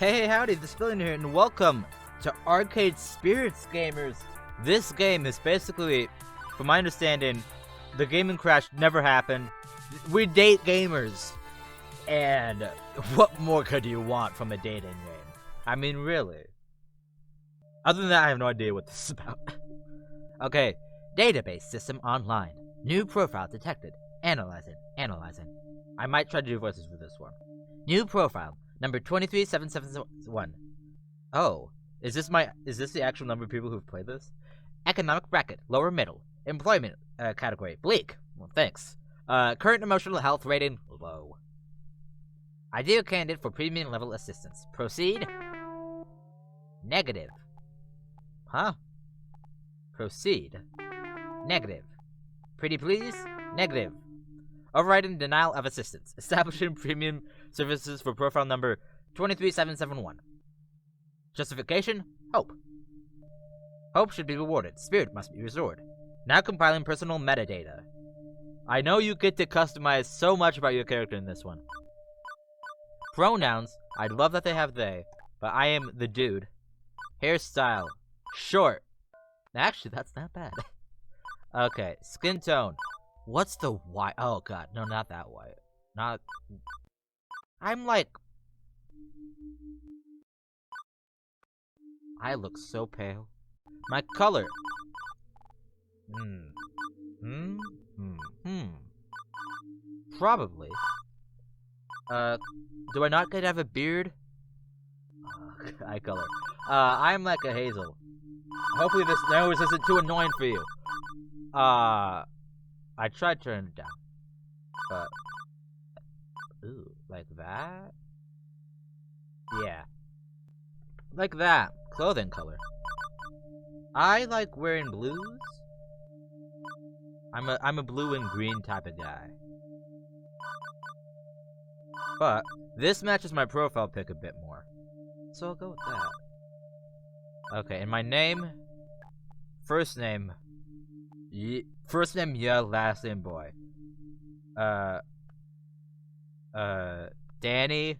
Hey, howdy, this is Billion here, and welcome to Arcade Spirits, gamers. This game is basically, from my understanding, the gaming crash never happened. We date gamers, and what more could you want from a dating game? I mean, really. Other than that, I have no idea what this is about. Okay, database system online. New profile detected. Analyzing. I might try to do voices for this one. New profile. Number 23771. Oh, is this the actual number of people who've played this? Economic bracket, lower middle. Employment category, bleak. Well, thanks. Current emotional health rating, low. Ideal candidate for premium level assistance. Proceed. Negative. Huh? Proceed. Negative. Pretty please? Negative. Overriding denial of assistance. Establishing premium services for profile number 23771. Justification? Hope. Hope should be rewarded. Spirit must be restored. Now compiling personal metadata. I know you get to customize so much about your character in this one. Pronouns. I love that they have they, but I am the dude. Hairstyle. Short. Actually, that's not bad. Okay, skin tone. What's the white? Oh god, no, not that white. Not. I'm like. I look so pale. My color. Probably. Do I not get to have a beard? Eye color. I'm like a hazel. Hopefully this nose isn't too annoying for you. I tried turning it down, but ooh, like that? Yeah, like that. Clothing color. I like wearing blues. I'm a blue and green type of guy. But this matches my profile pic a bit more, so I'll go with that. Okay, and my name, first name. First name, yeah, last name, boy. Danny.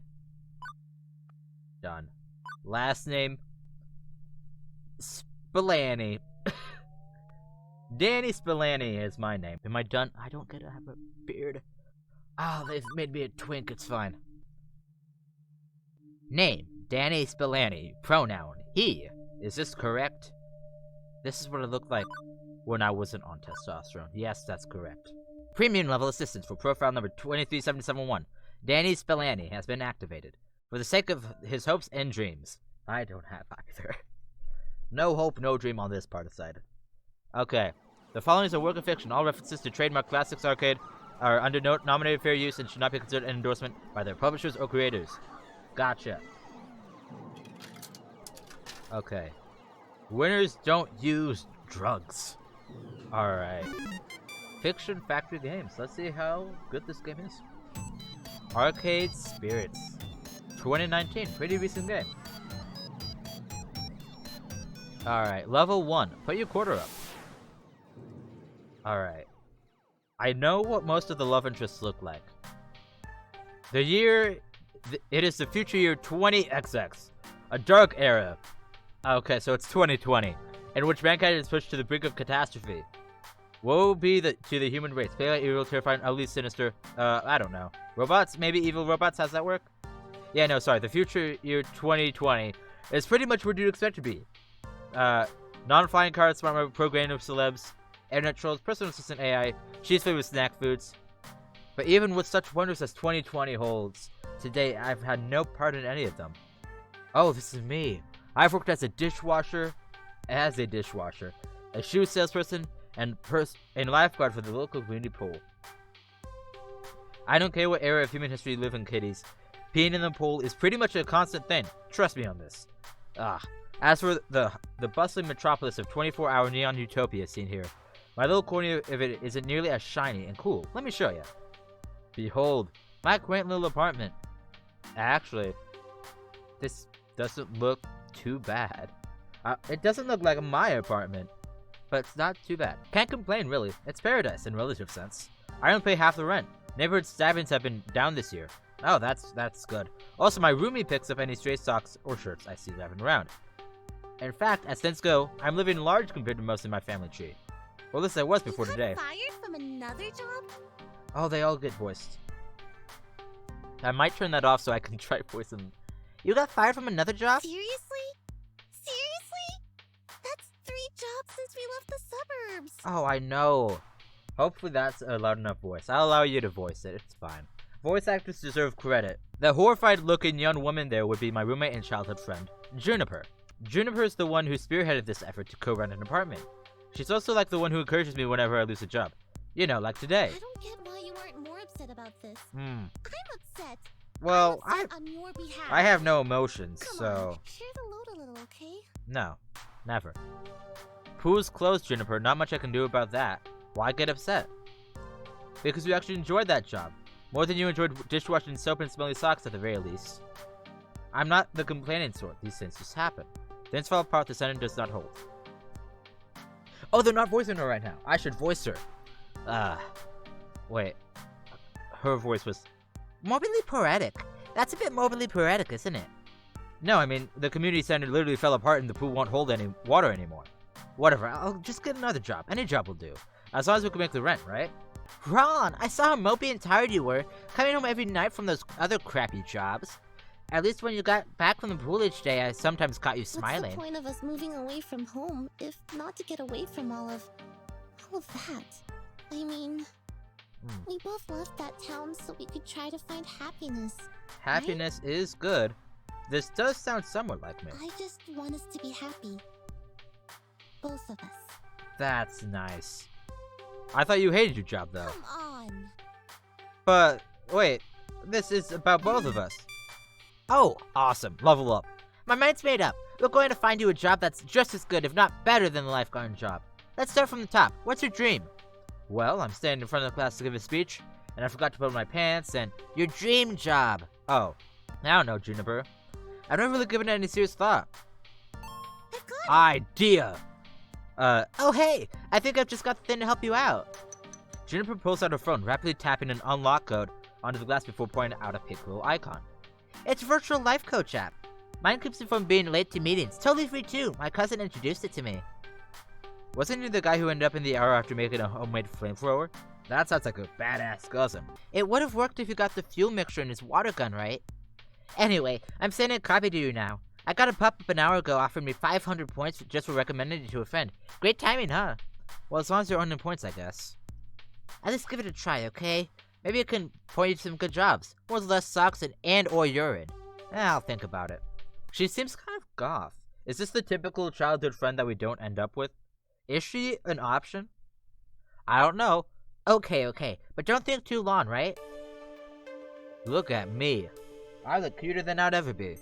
Done. Last name, Spillane. Danny Spillane is my name. Am I done? I don't get to have a beard. Oh, they've made me a twink, it's fine. Name, Danny Spillane. Pronoun, he. Is this correct? This is what it looked like when I wasn't on testosterone. Yes, that's correct. Premium level assistance for profile number 23771. Danny Spillane has been activated. For the sake of his hopes and dreams. I don't have either. No hope, no dream on this part of the side. Okay. The following is a work of fiction. All references to trademark Classics Arcade are under nominated fair use and should not be considered an endorsement by their publishers or creators. Gotcha. Okay. Winners don't use drugs. Alright. Fiction Factory Games. Let's see how good this game is. Arcade Spirits. 2019. Pretty recent game. Alright. Level 1. Put your quarter up. Alright. I know what most of the love interests look like. The year... It is the future year 20XX. A dark era. Okay, so it's 2020. In which mankind is pushed to the brink of catastrophe. Woe be to the human race. Failure, evil, terrifying, ugly, sinister. I don't know. Robots? Maybe evil robots? How's that work? Yeah, no, sorry. The future year 2020 is pretty much what you'd expect to be. Non-flying cars, smart mobile, programming of celebs, internet trolls, personal assistant AI, cheese flavored snack foods. But even with such wonders as 2020 holds, today I've had no part in any of them. Oh, this is me. I've worked as a dishwasher, a shoe salesperson, and lifeguard for the local community pool. I don't care what era of human history you live in, kiddies. Peeing in the pool is pretty much a constant thing. Trust me on this. As for the bustling metropolis of 24-hour neon utopia seen here, my little corner of it isn't nearly as shiny and cool. Let me show you. Behold, my quaint little apartment. Actually, this doesn't look too bad. It doesn't look like my apartment, but it's not too bad. Can't complain, really. It's paradise in relative sense. I don't pay half the rent. Neighborhood stabbings have been down this year. Oh, that's good. Also, my roomie picks up any stray socks or shirts I see driving around. In fact, at Stensko, I'm living large compared to most of my family tree. Well, at least I was before today. You got fired from another job? Oh, they all get voiced. I might turn that off so I can try voicing them. You got fired from another job? Seriously? Seriously? That's 3 jobs since we left the suburbs. Oh, I know. Hopefully that's a loud enough voice. I'll allow you to voice it. It's fine. Voice actors deserve credit. The horrified-looking young woman there would be my roommate and childhood friend, Juniper. Juniper is the one who spearheaded this effort to co-rent an apartment. She's also like the one who encourages me whenever I lose a job. You know, like today. I don't get why you aren't more upset about this. Hmm. I'm upset. Well, I'm upset on your behalf. I have no emotions, Come so... on, share the load a little, okay? No. Never. Pool's closed, Juniper. Not much I can do about that. Why get upset? Because you actually enjoyed that job. More than you enjoyed dishwashing soap and smelly socks at the very least. I'm not the complaining sort. These things just happen. Things fall apart, the sentence does not hold. Oh, they're not voicing her right now. I should voice her. Wait. Her voice was... morbidly poetic. That's a bit morbidly poetic, isn't it? No, I mean, the community center literally fell apart and the pool won't hold any water anymore. Whatever, I'll just get another job. Any job will do. As long as we can make the rent, right? Ron, I saw how mopey and tired you were, coming home every night from those other crappy jobs. At least when you got back from the pool each day, I sometimes caught you smiling. What's the point of us moving away from home, if not to get away from all of that? I mean, we both left that town so we could try to find happiness. Happiness is good. This does sound somewhat like me. I just want us to be happy. Both of us. That's nice. I thought you hated your job, though. Come on. But, wait. This is about both of us. Oh, awesome. Level up. My mind's made up. We're going to find you a job that's just as good, if not better, than the lifeguard job. Let's start from the top. What's your dream? Well, I'm standing in front of the class to give a speech, and I forgot to put on my pants, and your dream job. Oh, I don't know, Juniper. I've never really given it any serious thought. Idea! Oh hey! I think I've just got the thing to help you out. Juniper pulls out her phone, rapidly tapping an unlock code onto the glass before pointing out a pink little icon. It's a virtual life coach app. Mine keeps me from being late to meetings. Totally free too. My cousin introduced it to me. Wasn't he the guy who ended up in the air after making a homemade flamethrower? That sounds like a badass cousin. It would have worked if you got the fuel mixture in his water gun, right? Anyway, I'm sending a copy to you now. I got a pop-up an hour ago offering me 500 points just for recommending it to a friend. Great timing, huh? Well, as long as you're earning points, I guess. At least give it a try, okay? Maybe it can point you to some good jobs. Or less socks and or urine. I'll think about it. She seems kind of goth. Is this the typical childhood friend that we don't end up with? Is she an option? I don't know. Okay, but don't think too long, right? Look at me. I look cuter than I'd ever be.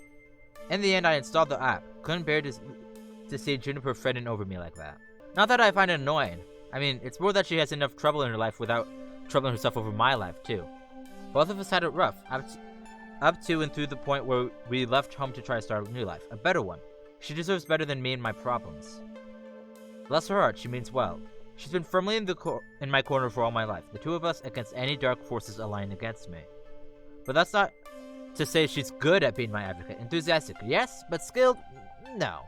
In the end, I installed the app. Couldn't bear to see Juniper fretting over me like that. Not that I find it annoying. I mean, it's more that she has enough trouble in her life without troubling herself over my life, too. Both of us had it rough, up to and through the point where we left home to try to start a new life. A better one. She deserves better than me and my problems. Bless her heart, she means well. She's been firmly in my corner for all my life. The two of us against any dark forces aligning against me. But that's not to say she's good at being my advocate. Enthusiastic, yes, but skilled, no.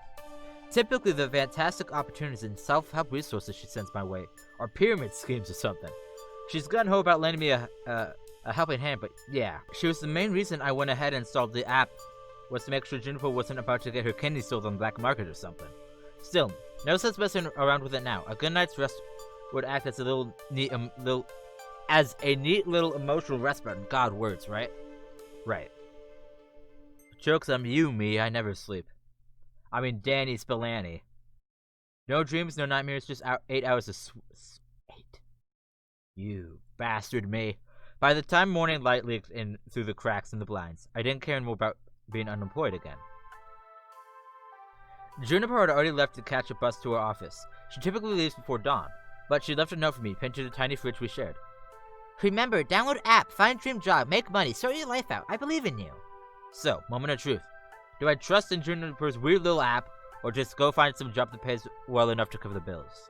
Typically, the fantastic opportunities and self-help resources she sends my way are pyramid schemes or something. She's gung-ho about lending me a helping hand, but yeah. She was the main reason I went ahead and installed the app, was to make sure Juniper wasn't about to get her kidney sold on the black market or something. Still, no sense messing around with it now. A good night's rest would act as a neat little emotional rest button. God, words, right? Right. Joke's on you, me. I never sleep. I mean, Danny Spillane. No dreams, no nightmares, just 8 hours of 8. You bastard me. By the time morning light leaked in through the cracks in the blinds, I didn't care anymore about being unemployed again. Juniper had already left to catch a bus to her office. She typically leaves before dawn, but she left a note for me pinned to the tiny fridge we shared. Remember, download app, find dream job, make money, sort your life out. I believe in you. So, moment of truth. Do I trust in Juniper's weird little app, or just go find some job that pays well enough to cover the bills?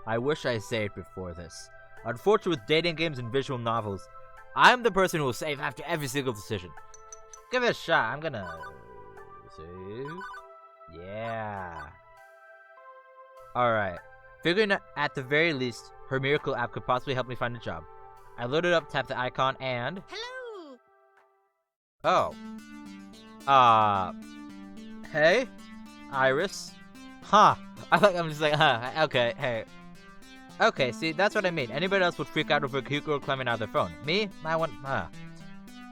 I wish I saved before this. Unfortunately, with dating games and visual novels, I'm the person who will save after every single decision. Give it a shot. I'm gonna save. Yeah. Alright. Figuring that at the very least, her miracle app could possibly help me find a job. I loaded up, tapped the icon, and... Hello! Oh. Hey? Iris? Huh. I'm just like, huh, okay, hey. Okay, see, that's what I mean. Anybody else would freak out over a cute girl climbing out of their phone. Me? I want,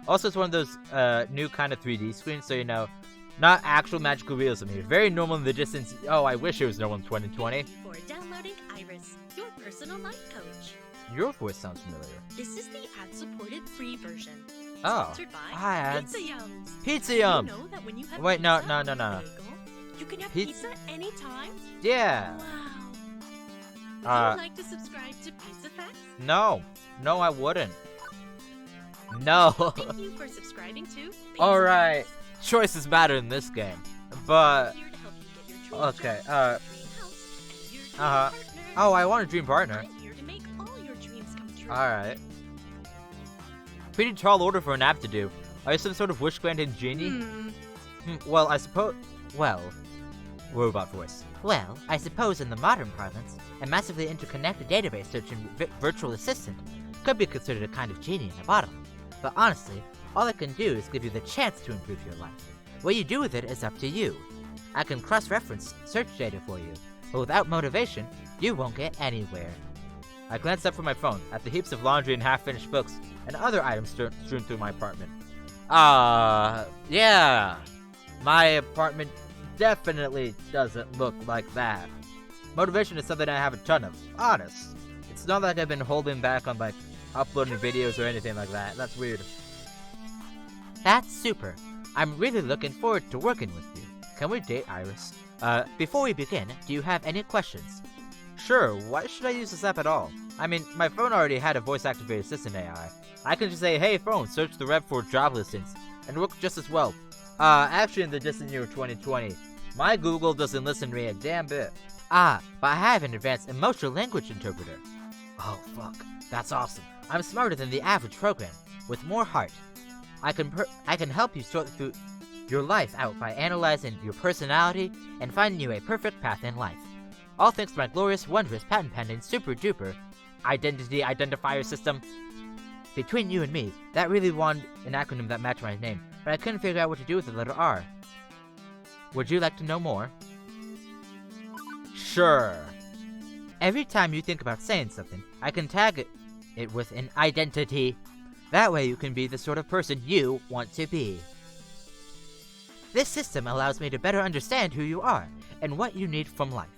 Also, it's one of those, new kind of 3D screens, so you know, not actual magical realism here. Very normal in the distance. Oh, I wish it was normal in 2020. Thank you for downloading Iris, your personal life coach. Your voice sounds familiar. This is the ad-supported free version. Oh, Sponsored by hi, ads. Pizza Yums. Pizza Did Yum! you know that when you have Wait, no, pizza no, or no, no. bagel, you can have Piz- pizza anytime? Yeah. Wow. Would Uh, you like to subscribe to Pizza Facts? No. No, I wouldn't. No. Thank you for subscribing to Pizza Alright. Facts. Choices matter in this game. But, I'm here to help you get your dream okay, job, dream house, and your dream partner. oh, I want a dream partner. I'm here to make all your dreams come true. Alright. Pretty tall order for an app to do. Are you some sort of wish-granting genie? Well, I suppose... Well... Robot voice. Well, I suppose in the modern parlance, a massively interconnected database searching virtual assistant could be considered a kind of genie in a bottle. But honestly, all it can do is give you the chance to improve your life. What you do with it is up to you. I can cross-reference search data for you, but without motivation, you won't get anywhere. I glanced up from my phone at the heaps of laundry and half-finished books and other items strewn through my apartment. Yeah. My apartment definitely doesn't look like that. Motivation is something I have a ton of, honest. It's not like I've been holding back on, like, uploading videos or anything like that. That's weird. That's super. I'm really looking forward to working with you. Can we date, Iris? Before we begin, do you have any questions? Sure, why should I use this app at all? I mean, my phone already had a voice-activated assistant AI. I can just say, hey phone, search the web for job listings, and work just as well. Actually in the distant year of 2020, my Google doesn't listen to me a damn bit. But I have an advanced emotional language interpreter. Oh fuck, that's awesome. I'm smarter than the average program, with more heart. I can help you sort through your life out by analyzing your personality and finding you a perfect path in life. All thanks to my glorious, wondrous, patent-pending, super-duper identity identifier system. Between you and me, that really wanted an acronym that matched my name, but I couldn't figure out what to do with the letter R. Would you like to know more? Sure. Every time you think about saying something, I can tag it with an identity. That way you can be the sort of person you want to be. This system allows me to better understand who you are and what you need from life.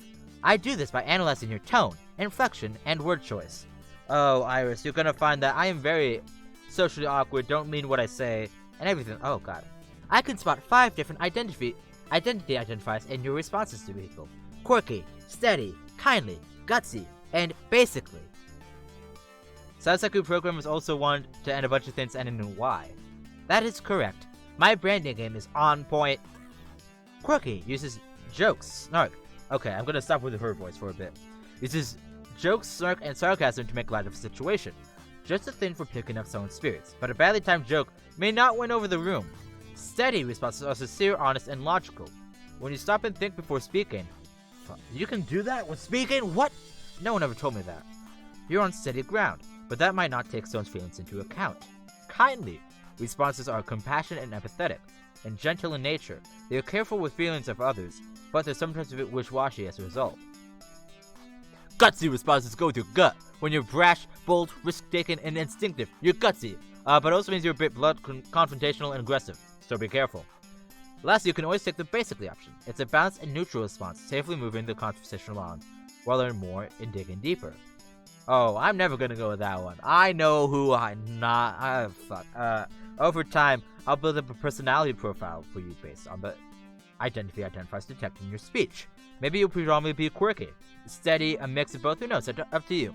I do this by analyzing your tone, inflection, and word choice. Oh, Iris, you're gonna find that I am very socially awkward, don't mean what I say, and everything. Oh, God. I can spot 5 different identity identifiers in your responses to people. Quirky, steady, kindly, gutsy, and basically. Sasaku programmers also want to end a bunch of things ending in Y. That is correct. My branding game is on point. Quirky uses jokes, snark. Okay, I'm gonna stop with her voice for a bit. Uses jokes, snark, and sarcasm to make light of a situation. Just a thing for picking up someone's spirits, but a badly timed joke may not win over the room. Steady responses are sincere, honest, and logical. When you stop and think before speaking. You can do that when speaking? What? No one ever told me that. You're on steady ground, but that might not take someone's feelings into account. Kindly responses are compassionate and empathetic, and gentle in nature. They are careful with feelings of others, but they're sometimes a bit wish-washy as a result. Gutsy responses go with your gut. When you're brash, bold, risk-taking, and instinctive, you're gutsy. But also means you're a bit blunt, confrontational, and aggressive, so be careful. Lastly, you can always take the basically option. It's a balanced and neutral response, safely moving the conversation along, while learning more and digging deeper. Oh, I'm never gonna go with that one. I know who I'm not. Over time, I'll build up a personality profile for you based on the identity identifiers detected in your speech. Maybe you'll predominantly be quirky, steady, a mix of both. Who knows? Up to you.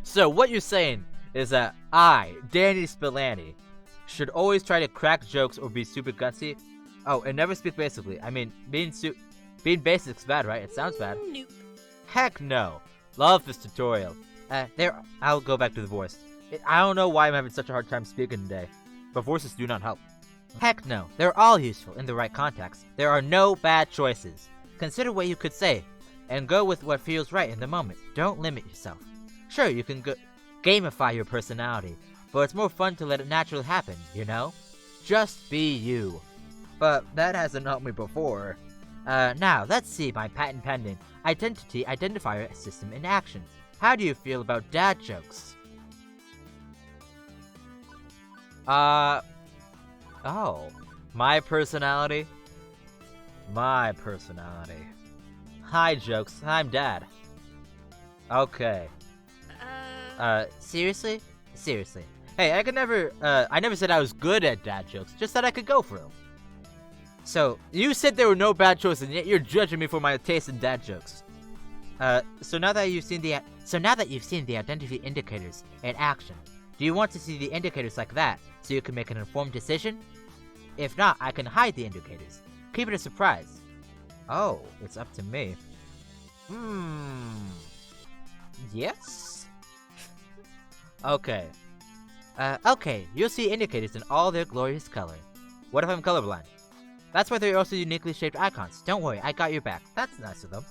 So what you're saying is that I, Danny Spillane, should always try to crack jokes or be super gutsy. Oh, and never speak basically. I mean, being basic's bad, right? It sounds bad. Nope. Heck no. Love this tutorial. I'll go back to the voice. I don't know why I'm having such a hard time speaking today, but voices do not help. Heck no, they're all useful in the right context. There are no bad choices. Consider what you could say, and go with what feels right in the moment. Don't limit yourself. Sure, you can gamify your personality, but it's more fun to let it naturally happen, you know? Just be you. But that hasn't helped me before. Now, let's see my patent pending identity identifier system in action. How do you feel about dad jokes? Oh. My personality? My personality. Hi, jokes. I'm dad. Okay. Seriously? Seriously. Hey, I never said I was good at dad jokes, just that I could go for them. So, you said there were no bad choices, and yet you're judging me for my taste in dad jokes. So now that you've seen the identity indicators in action, do you want to see the indicators like that, so you can make an informed decision? If not, I can hide the indicators. Keep it a surprise. Oh, it's up to me. Yes? Okay. Okay, you'll see indicators in all their glorious color. What if I'm colorblind? That's why they're also uniquely shaped icons. Don't worry, I got your back. That's nice of them.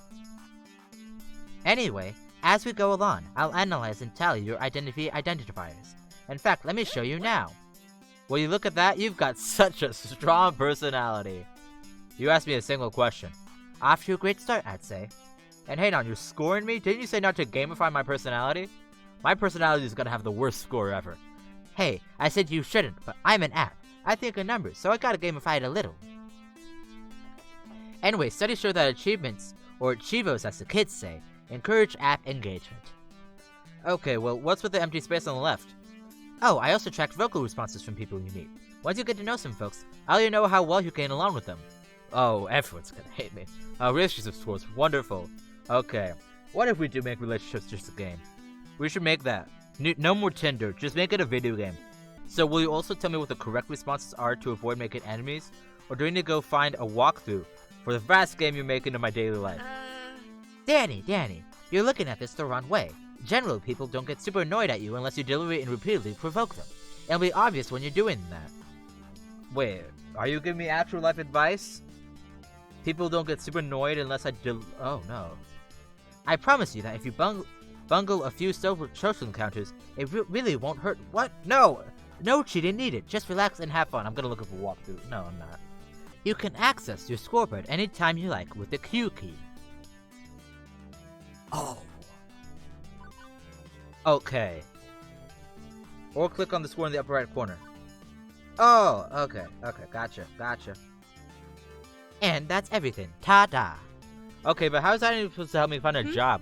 Anyway, as we go along, I'll analyze and tally your identity identifiers. In fact, let me show you now. Will you look at that? You've got such a strong personality. You asked me a single question. Off to a great start, I'd say. And hey, now you're scoring me? Didn't you say not to gamify my personality? My personality is gonna have the worst score ever. Hey, I said you shouldn't, but I'm an app. I think in numbers, so I gotta gamify it a little. Anyway, studies show that achievements, or Chivos as the kids say, encourage app engagement. Okay, well, what's with the empty space on the left? Oh, I also tracked vocal responses from people you meet. Once you get to know some folks, I'll let you know how well you get along with them. Oh, everyone's gonna hate me. Relationship scores, wonderful. Okay, what if we do make relationships just a game? We should make that. No more Tinder, just make it a video game. So will you also tell me what the correct responses are to avoid making enemies? Or do we need to go find a walkthrough for the vast game you're making in my daily life? Danny, you're looking at this the wrong way. Generally, people don't get super annoyed at you unless you deliberately and repeatedly provoke them. It'll be obvious when you're doing that. Wait, are you giving me actual life advice? People don't get super annoyed unless I oh no. I promise you that if you bungle a few social encounters, it really won't hurt. What? No, she didn't need it. Just relax and have fun. I'm gonna look up a walkthrough. No, I'm not. You can access your scoreboard anytime you like with the Q key. Oh. Okay. Or click on the score in the upper right corner. Oh, okay, gotcha. And that's everything. Ta-da. Okay, but how is that even supposed to help me find a job?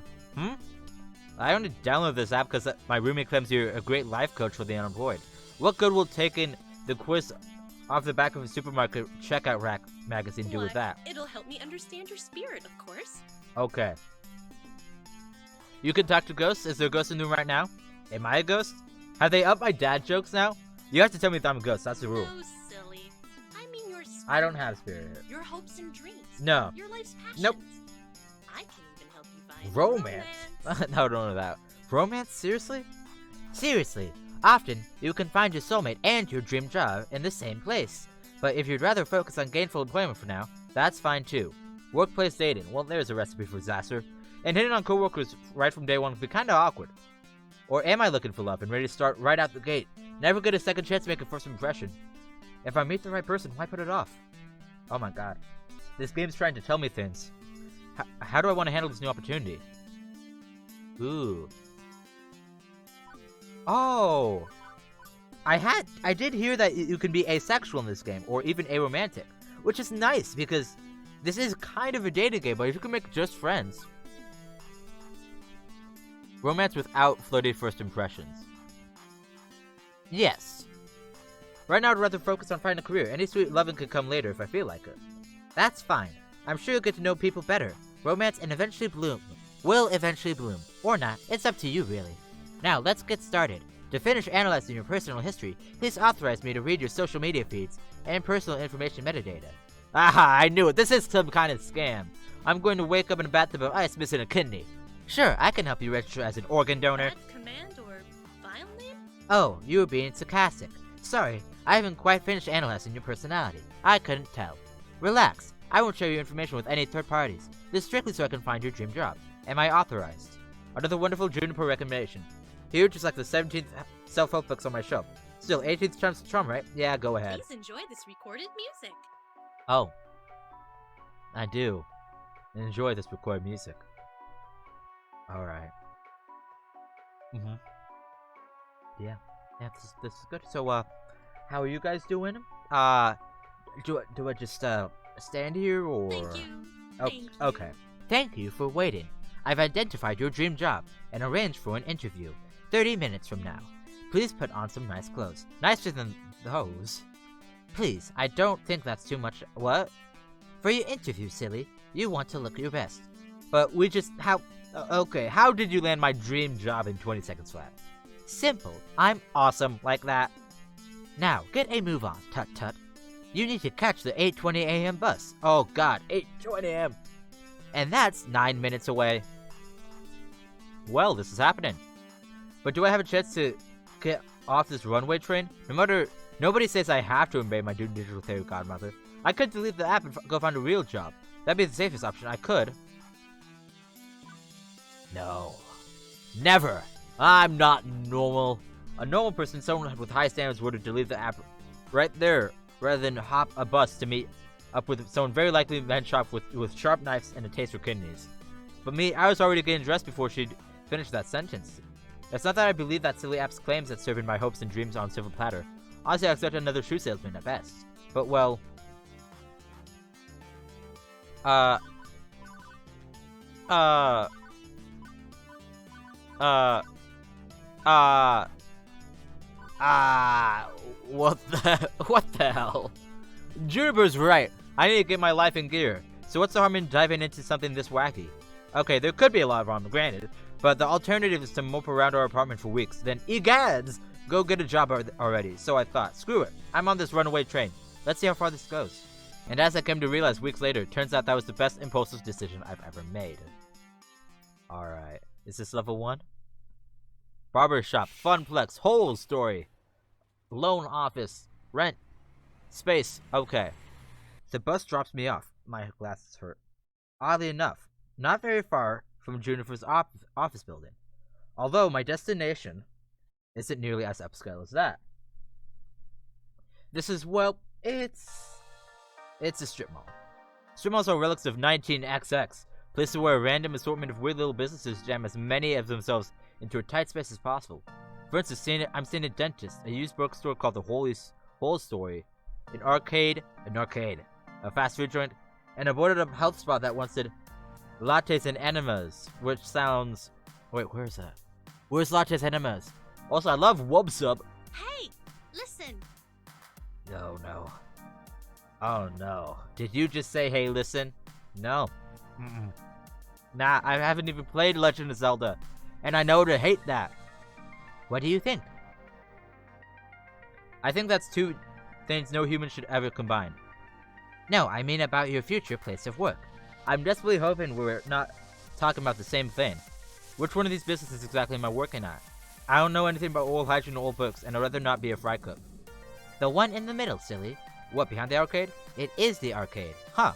I only downloaded this app because my roommate claims you're a great life coach for the unemployed. What good will taking the quiz off the back of a supermarket checkout rack magazine do with that? It'll help me understand your spirit, of course. Okay. You can talk to ghosts? Is there a ghost in the room right now? Am I a ghost? Have they upped my dad jokes now? You have to tell me if I'm a ghost, that's the rule. No, silly. I mean your spirit. I don't have spirit. Your hopes and dreams. No. Your life's passions. Nope. I can even help you find Romance? No, don't know that. Romance? Seriously? Seriously. Often, you can find your soulmate and your dream job in the same place. But if you'd rather focus on gainful employment for now, that's fine too. Workplace dating, well, there's a recipe for disaster. And hitting on coworkers right from day one can be kinda awkward. Or am I looking for love and ready to start right out the gate? Never get a second chance to make a first impression. If I meet the right person, why put it off? Oh my god. This game's trying to tell me things. How do I want to handle this new opportunity? Ooh. Oh! I did hear that you can be asexual in this game, or even aromantic. Which is nice, because this is kind of a dating game, but if you can make just friends. Romance without flirty first impressions. Yes. Right now I'd rather focus on finding a career. Any sweet loving could come later if I feel like it. That's fine. I'm sure you'll get to know people better. Romance will eventually bloom. Or not. It's up to you, really. Now, let's get started. To finish analyzing your personal history, please authorize me to read your social media feeds and personal information metadata. Aha, I knew it. This is some kind of scam. I'm going to wake up in a bathtub of ice missing a kidney. Sure, I can help you register as an organ donor. Command or file name? Oh, you were being sarcastic. Sorry, I haven't quite finished analyzing your personality. I couldn't tell. Relax, I won't share your information with any third parties. This is strictly so I can find your dream job. Am I authorized? Another wonderful Juniper recommendation. Huge is like the 17th self-help books on my shelf. Still, 18th time's the charm, right? Yeah, go ahead. Please enjoy this recorded music. Oh. I do. Enjoy this recorded music. Alright. Yeah, this is good. So, how are you guys doing? Do I just, stand here, or? Thank you. Oh, Thank you. okay. Thank you for waiting. I've identified your dream job and arranged for an interview 30 minutes from now. Please put on some nice clothes. Nicer than those. Please, I don't think that's too much. What? For your interview, silly, you want to look your best. But we just, okay, how did you land my dream job in 20 seconds flat? Simple. I'm awesome like that. Now, get a move on, tut-tut. You need to catch the 8:20 a.m. bus. Oh god, 8:20 a.m. And that's 9 minutes away. Well, this is happening. But do I have a chance to get off this runway train? Nobody says I have to obey my digital fairy godmother. I could delete the app and go find a real job. That'd be the safest option. I could. No. Never. I'm not normal. A normal person, someone with high standards, would have deleted the app right there, rather than hop a bus to meet up with someone very likely man shop with sharp knives and a taste for kidneys. But me, I was already getting dressed before she'd finished that sentence. It's not that I believe that silly app's claims that serving my hopes and dreams on silver platter. Honestly, I expect another shoe salesman at best. But well... what the hell? Juniper's right. I need to get my life in gear. So what's the harm in diving into something this wacky? Okay, there could be a lot of harm, granted, but the alternative is to mope around our apartment for weeks. Then, egads, go get a job already. So I thought, screw it. I'm on this runaway train. Let's see how far this goes. And as I came to realize weeks later, turns out that was the best impulsive decision I've ever made. Alright, is this level 1? Barbershop, funplex, whole story. Loan office, rent, space, okay. The bus drops me off. My glasses hurt. Oddly enough, not very far from Juniper's office building. Although my destination isn't nearly as upscale as that. This is, well, it's a strip mall. Strip malls are relics of 19XX, places where a random assortment of weird little businesses jam as many of themselves into a tight space as possible. For instance, I'm seeing a dentist, a used bookstore called the Whole Story, an arcade, a fast food joint, and a boarded up health spa that once did lattes and enemas, which sounds... Wait, where is that? Where's lattes and enemas? Also, I love Wubsub. Hey, listen. No. Oh no. Did you just say, hey, listen? No. Nah, I haven't even played Legend of Zelda, and I know to hate that. What do you think? I think that's two things no human should ever combine. No, I mean about your future place of work. I'm desperately hoping we're not talking about the same thing. Which one of these businesses exactly am I working at? I don't know anything about old hygiene or old books, and I'd rather not be a fry cook. The one in the middle, silly. What, behind the arcade? It is the arcade. Huh.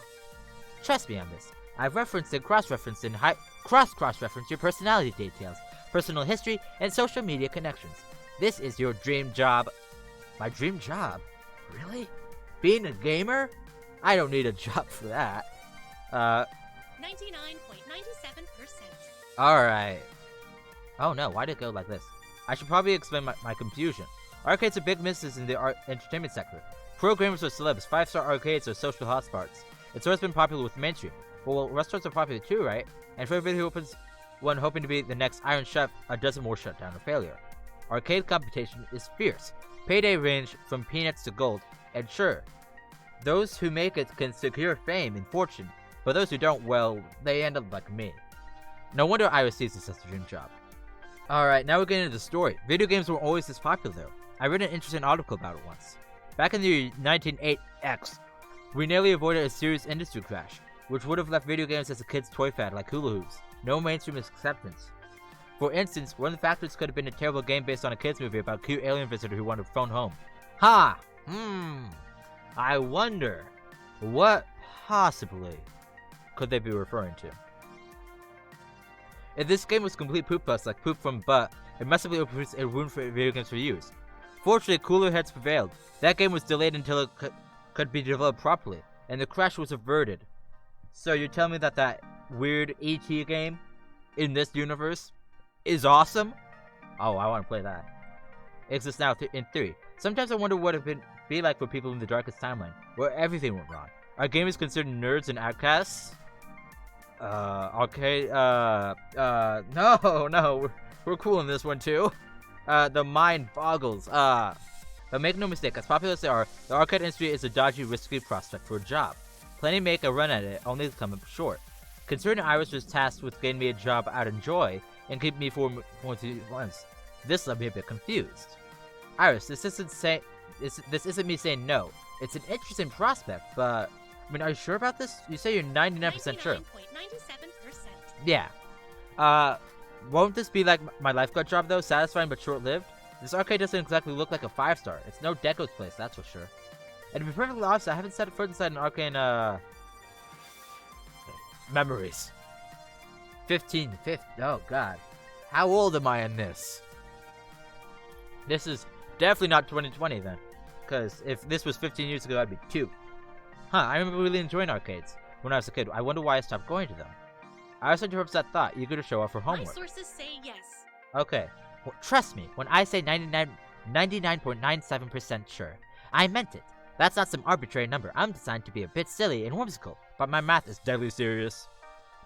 Trust me on this. I've referenced and cross-referenced and cross-referenced your personality details, personal history, and social media connections. This is your dream job. My dream job? Really? Being a gamer? I don't need a job for that. 99.97%. Alright. Oh no, why did it go like this? I should probably explain my confusion. Arcades are big businesses in the entertainment sector. Programmers are celebs, 5-star arcades are social hotspots. It's always been popular with mainstream. Well, restaurants are popular too, right? And for everybody who opens one hoping to be the next Iron Chef, a dozen more shut down or failure. Arcade competition is fierce. Payday range from peanuts to gold, and sure, those who make it can secure fame and fortune, but those who don't, well, they end up like me. No wonder Iris sees this as a dream job. Alright, now we're getting into the story. Video games weren't always this popular though. I read an interesting article about it once. Back in the 1908X, we nearly avoided a serious industry crash, which would have left video games as a kid's toy fad like hula hoops. No mainstream acceptance. For instance, one of the factors could have been a terrible game based on a kids movie about a cute alien visitor who wanted phone home. Ha! I wonder, what possibly could they be referring to? If this game was complete poop bust like poop from butt, it massively opens a room for video games for use. Fortunately, cooler heads prevailed. That game was delayed until it could be developed properly, and the crash was averted. So you're telling me that that weird E.T. game in this universe is awesome? Oh, I want to play that. It exists now in theory. Sometimes I wonder what it would be like for people in the darkest timeline, where everything went wrong. Are gamers considered nerds and outcasts? Okay, no, we're cool in this one too. The mind boggles. But make no mistake, as popular as they are, the arcade industry is a dodgy, risky prospect for a job. Plenty make a run at it, only to come up short. Considering Iris was tasked with getting me a job I'd enjoy and keep me for more than once, this left me a bit confused. Iris, this isn't me saying no. It's an interesting prospect, but I mean, are you sure about this? You say you're 99% sure. 99.97%. Yeah. Won't this be like my lifeguard job though? Satisfying but short-lived? This arcade doesn't exactly look like a 5-star. It's no Deco's place, that's for sure. And to be perfectly honest, I haven't set foot inside an arcade in, memories. 15, oh god. How old am I in this? This is definitely not 2020 then. Because if this was 15 years ago, I'd be 2. I remember really enjoying arcades when I was a kid. I wonder why I stopped going to them. I also interrupts that thought, eager to show off her homework. My sources say yes. Okay. Well, trust me, when I say 99.97% sure, I meant it. That's not some arbitrary number. I'm designed to be a bit silly and whimsical, but my math is deadly serious.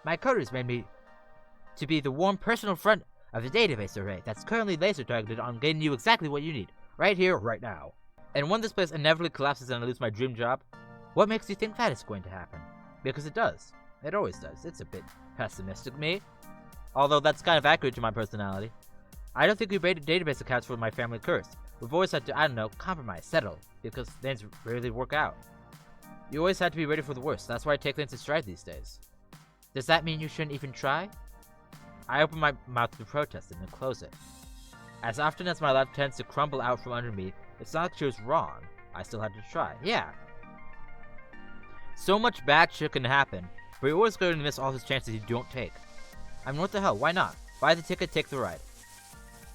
My coders made me to be the warm personal friend of the database array that's currently laser targeted on getting you exactly what you need, right here, right now. And when this place inevitably collapses and I lose my dream job, what makes you think that is going to happen? Because it does. It always does. It's a bit pessimistic, me. Although that's kind of accurate to my personality. I don't think created database accounts for my family curse. We've always had to, I don't know, compromise, settle, because things rarely work out. You always had to be ready for the worst. That's why I take things in stride these days. Does that mean you shouldn't even try? I open my mouth to protest and then close it. As often as my life tends to crumble out from under me, it's not like she was wrong. I still had to try. Yeah. So much bad shit can happen, but you're always going to miss all those chances you don't take. I mean, what the hell? Why not? Buy the ticket, take the ride.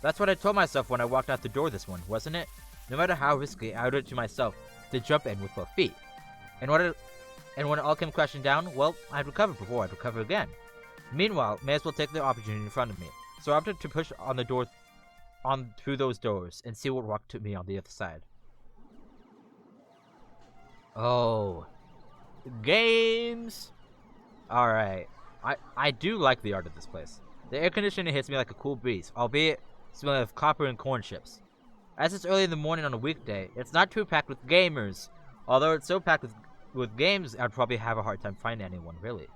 That's what I told myself when I walked out the door this one, wasn't it? No matter how risky, I owed it to myself to jump in with both feet. And when it all came crashing down, well, I'd recovered before I'd recover again. Meanwhile, may as well take the opportunity in front of me. So I opted to push on the door, through those doors, and see what walked to me on the other side. Oh, games. All right, I do like the art of this place. The air conditioning hits me like a cool breeze, albeit smelling of copper and corn chips. As it's early in the morning on a weekday, it's not too packed with gamers. Although it's so packed with games, I'd probably have a hard time finding anyone, really.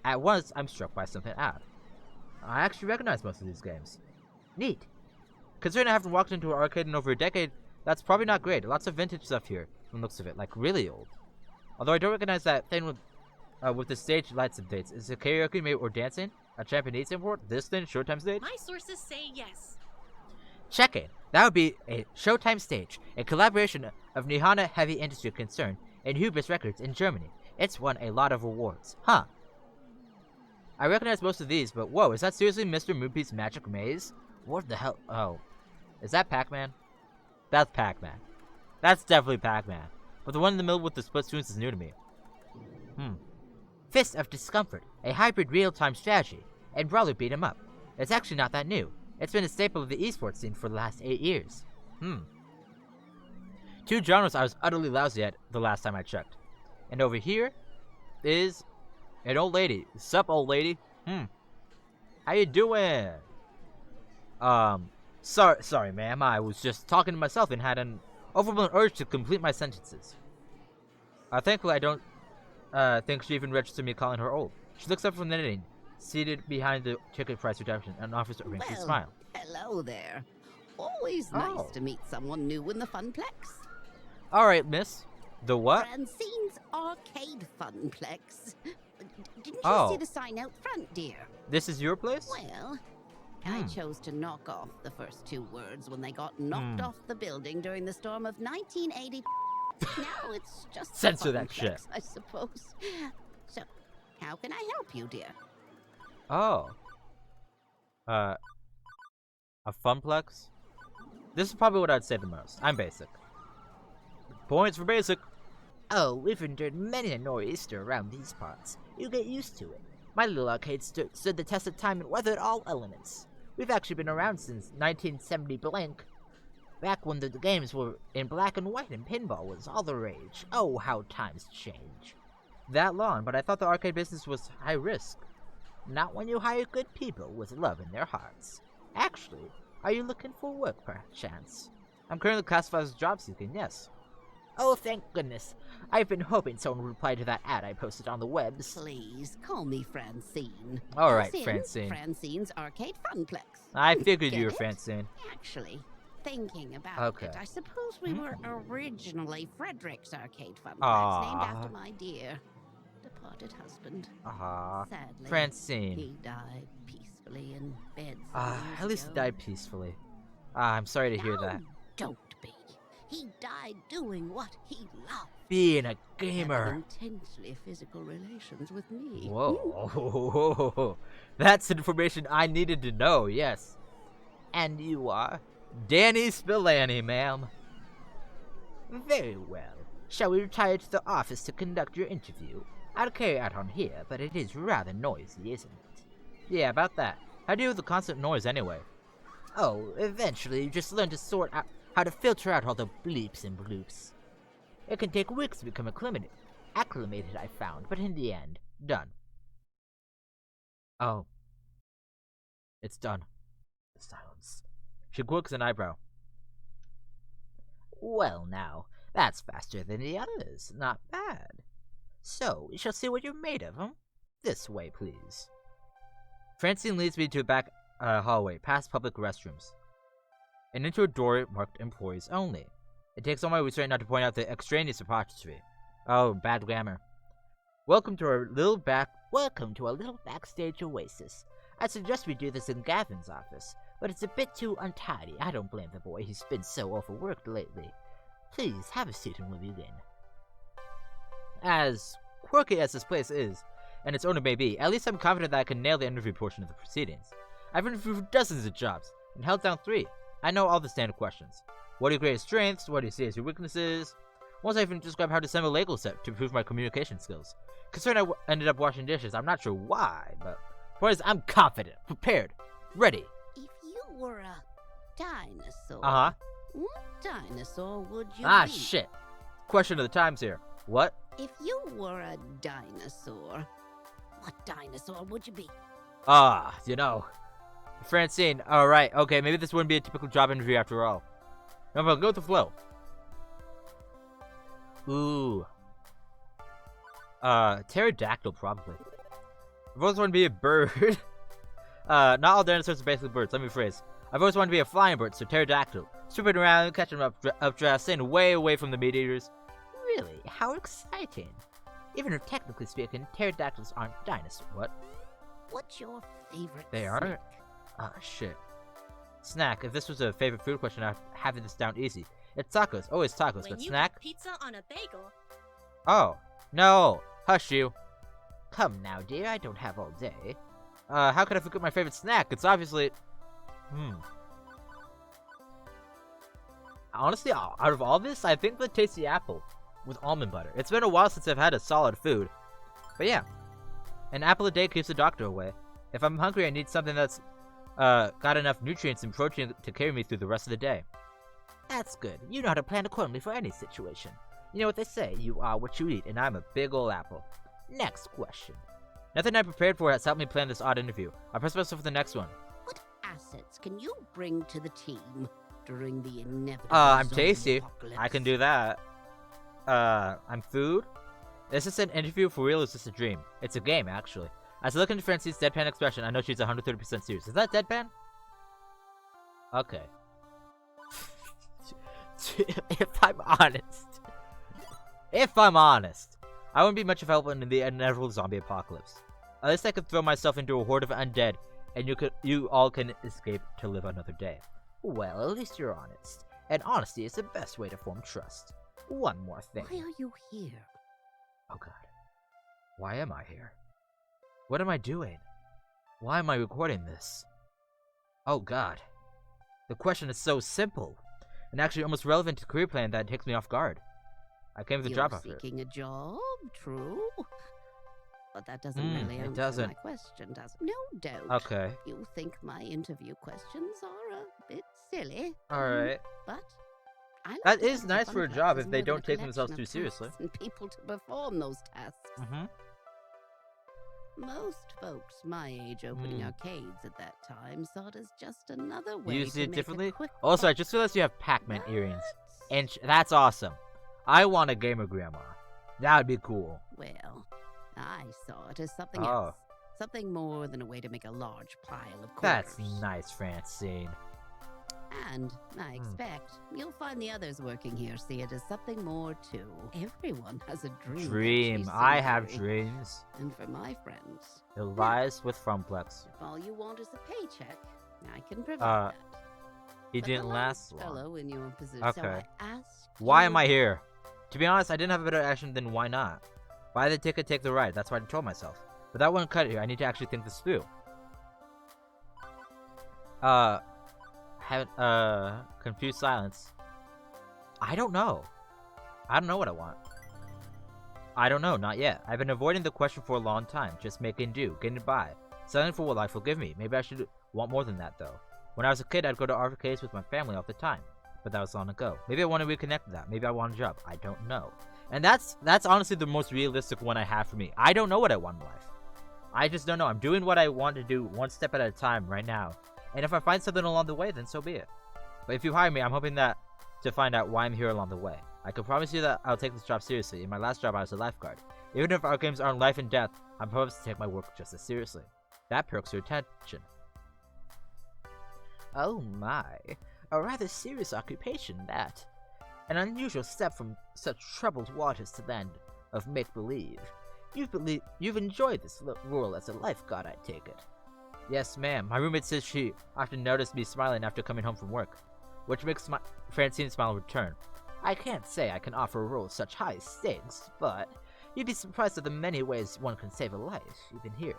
At once, I'm struck by something odd. I actually recognize most of these games. Neat. Considering I haven't walked into an arcade in over a decade, that's probably not great. Lots of vintage stuff here, from the looks of it, like really old. Although I don't recognize that thing with the stage lights and dates. Is it karaoke maybe or dancing? A Japanese import? This thing, Showtime stage? My sources say yes. Checking. That would be a Showtime stage, a collaboration of Nihana Heavy Industry Concern and Hubris Records in Germany. It's won a lot of awards. Huh. I recognize most of these, but whoa, is that seriously Mr. Moonpiece Magic Maze? What the hell? Oh. Is that Pac-Man? That's Pac-Man. That's definitely Pac-Man. But the one in the middle with the split screens is new to me. Fist of Discomfort, a hybrid real-time strategy, and brawler beat 'em up. It's actually not that new. It's been a staple of the esports scene for the last 8 years. Two genres I was utterly lousy at the last time I checked. And over here is an old lady. Sup, old lady? How you doing? Sorry, ma'am. I was just talking to myself and had an overwhelming urge to complete my sentences. Thankfully, I don't think she even registered me calling her old. She looks up from the knitting, seated behind the ticket price reduction, and offers a wrinkly smile. Hello there. Always nice to meet someone new in the Funplex. Alright, miss. The what? Francine's Arcade Funplex. Didn't you see the sign out front, dear? This is your place? Well, I chose to knock off the first two words when they got knocked off the building during the storm of 1980. Now it's just Censor that flex, shit. I suppose. So, how can I help you, dear? Oh. A funplex? This is probably what I'd say the most. I'm basic. Points for basic. Oh, we've endured many a nor'easter around these parts. You get used to it. My little arcade stood the test of time and weathered all elements. We've actually been around since 1970 blank. Back when the games were in black and white and pinball was all the rage. Oh, how times change. That long, but I thought the arcade business was high risk. Not when you hire good people with love in their hearts. Actually, are you looking for work, perchance? I'm currently classified as job seeking, yes. Oh, thank goodness. I've been hoping someone would reply to that ad I posted on the webs. Please, call me Francine. Alright, As in Francine. Francine's Arcade Funplex. I figured you Get were it? Francine. Actually, thinking about Okay. it, I suppose we were originally Frederick's Arcade Funplex, named Aw. after my dear departed husband. Ah, Sadly, Francine. he died peacefully in bed. some Ah, years at least he ago. died peacefully. Ah, I'm sorry to hear Now, that. Don't be. He died doing what he loved. Being a Having gamer. intensely physical relations with me. Whoa. That's information I needed to know, yes. And you are? Danny Spillane, ma'am. Very well. Shall we retire to the office to conduct your interview? I'll carry out on here, but it is rather noisy, isn't it? Yeah, about that. How do you deal with the constant noise anyway? Oh, eventually you just learn to sort out how to filter out all the bleeps and bloops. It can take weeks to become acclimated, I found, but in the end, done. Oh. It's done. The silence. She quirks an eyebrow. Well now, that's faster than the others. Not bad. So, we shall see what you're made of, huh? This way, please. Francine leads me to a back hallway, past public restrooms, and into a door marked employees only. It takes all my restraint not to point out the extraneous apostrophe. Oh, bad grammar. Welcome to our little backstage oasis. I suggest we do this in Gavin's office, but it's a bit too untidy. I don't blame the boy, he's been so overworked lately. Please, have a seat and we'll begin. As quirky as this place is, and its owner may be, at least I'm confident that I can nail the interview portion of the proceedings. I've interviewed for dozens of jobs, and held down 3. I know all the standard questions. What are your greatest strengths? What do you see as your weaknesses? Once I even describe how to assemble a Lego set to improve my communication skills. Considering I ended up washing dishes, I'm not sure why, but point is, I'm confident, prepared, ready. If you were a dinosaur, Uh-huh. what dinosaur would you Ah, be? shit. Question of the times here. What? If you were a dinosaur, what dinosaur would you be? Ah, you know. Francine, alright, okay, maybe this wouldn't be a typical job interview after all. No, but go with the flow. Ooh. Pterodactyl, probably. I've always wanted to be a bird. Not all dinosaurs are basically birds, let me rephrase. I've always wanted to be a flying bird, so pterodactyl. Swooping around, catching them updraft, staying way away from the meat eaters. Really? How exciting. Even if technically speaking, pterodactyls aren't dinosaurs. What? What's your favorite They snack? are? Ah, shit. Snack. If this was a favorite food question, I'd have this down easy. It's tacos. Always tacos, When but you snack? have pizza on a bagel, Oh. No. Hush you. Come now, dear, I don't have all day. How could I forget my favorite snack? It's obviously... Honestly, out of all this, I think the tasty apple with almond butter. It's been a while since I've had a solid food. But yeah. An apple a day keeps the doctor away. If I'm hungry, I need something that's got enough nutrients and protein to carry me through the rest of the day. That's good. You know how to plan accordingly for any situation. You know what they say, you are what you eat, And I'm a big ol' apple. Next question. Nothing I prepared for has helped me plan this odd interview. I'll press myself for the next one. What assets can you bring to the team during the inevitable I'm zombie tasty. apocalypse? I can do that. I'm food? Is this an interview for real or is this a dream? It's a game, actually. As I look into Francine's deadpan expression, I know she's 130% serious. Is that deadpan? Okay. If I'm honest, I wouldn't be much of help in the inevitable zombie apocalypse. At least I could throw myself into a horde of undead and you all can escape to live another day. Well, at least you're honest. And honesty is the best way to form trust. One more thing. Why are you here? Oh god. Why am I here? What am I doing? Why am I recording this? Oh god. The question is so simple, and actually almost relevant to career plan that it takes me off guard. I came with a job offer. You're seeking a job, true. But that doesn't really it answer doesn't. my question, does it? No doubt. Okay. You think my interview questions are a bit silly. Alright. But I like That to is think of nice fun for a facts job as if they more than don't a take themselves collection too of seriously. tests and people to perform those tests. Mm-hmm. Most folks my age opening arcades at that time saw it as just another way You to see it make differently? a quick Also, I buck. just realized you have Pac-Man But- earrings. And that's awesome. I want a gamer grandma. That would be cool. Well, I saw it as something Oh. else. Something more than a way to make a large pile of quarters. That's nice, Francine. And I expect you'll find the others working here see it as something more too. Everyone has a dream. that Dream. she's I have somebody. dreams. And for my friends, Elias with Frumplex. if all you want is a paycheck, I can provide that. He But the didn't last last long. fellow in your position. Okay. So I ask Why you- am I here? To be honest, I didn't have a better action than why not. Buy the ticket, take the ride. That's what I told myself. But that wouldn't cut it here. I need to actually think this through. Confused silence. I don't know. I don't know what I want. I don't know, not yet. I've been avoiding the question for a long time. Just making do, getting by. Settling for what life will give me. Maybe I should want more than that, though. When I was a kid, I'd go to arcades with my family all the time. But that was long ago. Maybe I want to reconnect with that. Maybe I want a job. I don't know. And that's honestly the most realistic one I have for me. I don't know what I want in life. I just don't know. I'm doing what I want to do one step at a time right now. And if I find something along the way, then so be it. But if you hire me, I'm hoping that to find out why I'm here along the way. I can promise you that I'll take this job seriously. In my last job, I was a lifeguard. Even if our games aren't life and death, I'm promised to take my work just as seriously. That perks your attention. Oh my. A rather serious occupation, that. An unusual step from such troubled waters to land of make-believe. You've enjoyed this role as a lifeguard, I take it. Yes, ma'am. My roommate says she often noticed me smiling after coming home from work, which makes Francine's smile return. I can't say I can offer a role of such high stakes, but you'd be surprised at the many ways one can save a life, even here.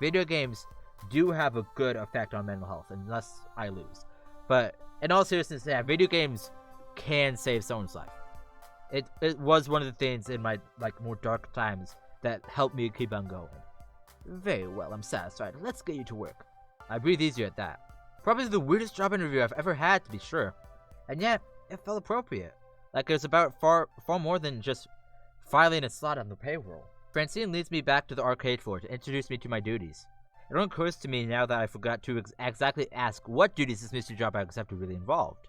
Video games do have a good effect on mental health, unless I lose. But in all seriousness, yeah, video games can save someone's life. It was one of the things in my more dark times that helped me keep on going. Very well, I'm satisfied. Let's get you to work. I breathe easier at that. Probably the weirdest job interview I've ever had, to be sure. And yet, it felt appropriate. Like it was about far more than just filing a slot on the payroll. Francine leads me back to the arcade floor to introduce me to my duties. It all occurs to me now that I forgot to exactly ask what duties this mystery job I accepted really involved.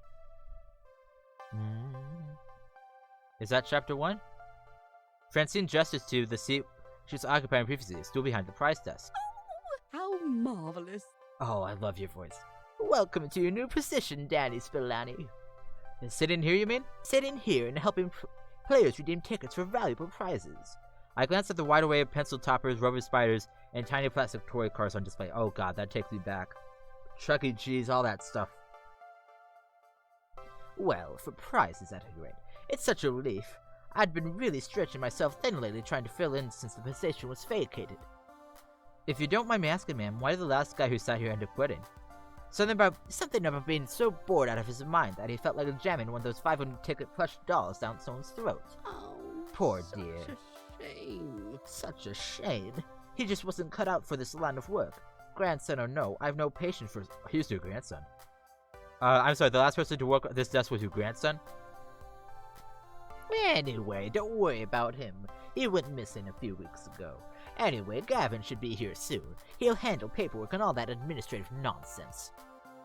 Is that chapter 1? Francine gestures to the seat she was occupying previously, still behind the prize desk. How marvelous. Oh, I love your voice. Welcome to your new position, Danny Spillane. Sitting here, you mean? Sitting here and helping players redeem tickets for valuable prizes. I glance at the wide array of pencil toppers, rubber spiders, and tiny plastic toy cars on display. Oh god, that takes me back. Chuck E. Cheese, all that stuff. Well, for prizes at any rate. It's such a relief. I'd been really stretching myself thin lately trying to fill in since the position was vacated. If you don't mind me asking, ma'am, why did the last guy who sat here end up quitting? Something about being so bored out of his mind that he felt like jamming one of those 500-ticket plush dolls down someone's throat. Oh, Poor such dear. a shame. Such a shame. He just wasn't cut out for this line of work. Grandson or no, I've no patience for... Here's your grandson. I'm sorry, the last person to work at this desk was your grandson? Anyway, don't worry about him. He went missing a few weeks ago. Anyway, Gavin should be here soon. He'll handle paperwork and all that administrative nonsense.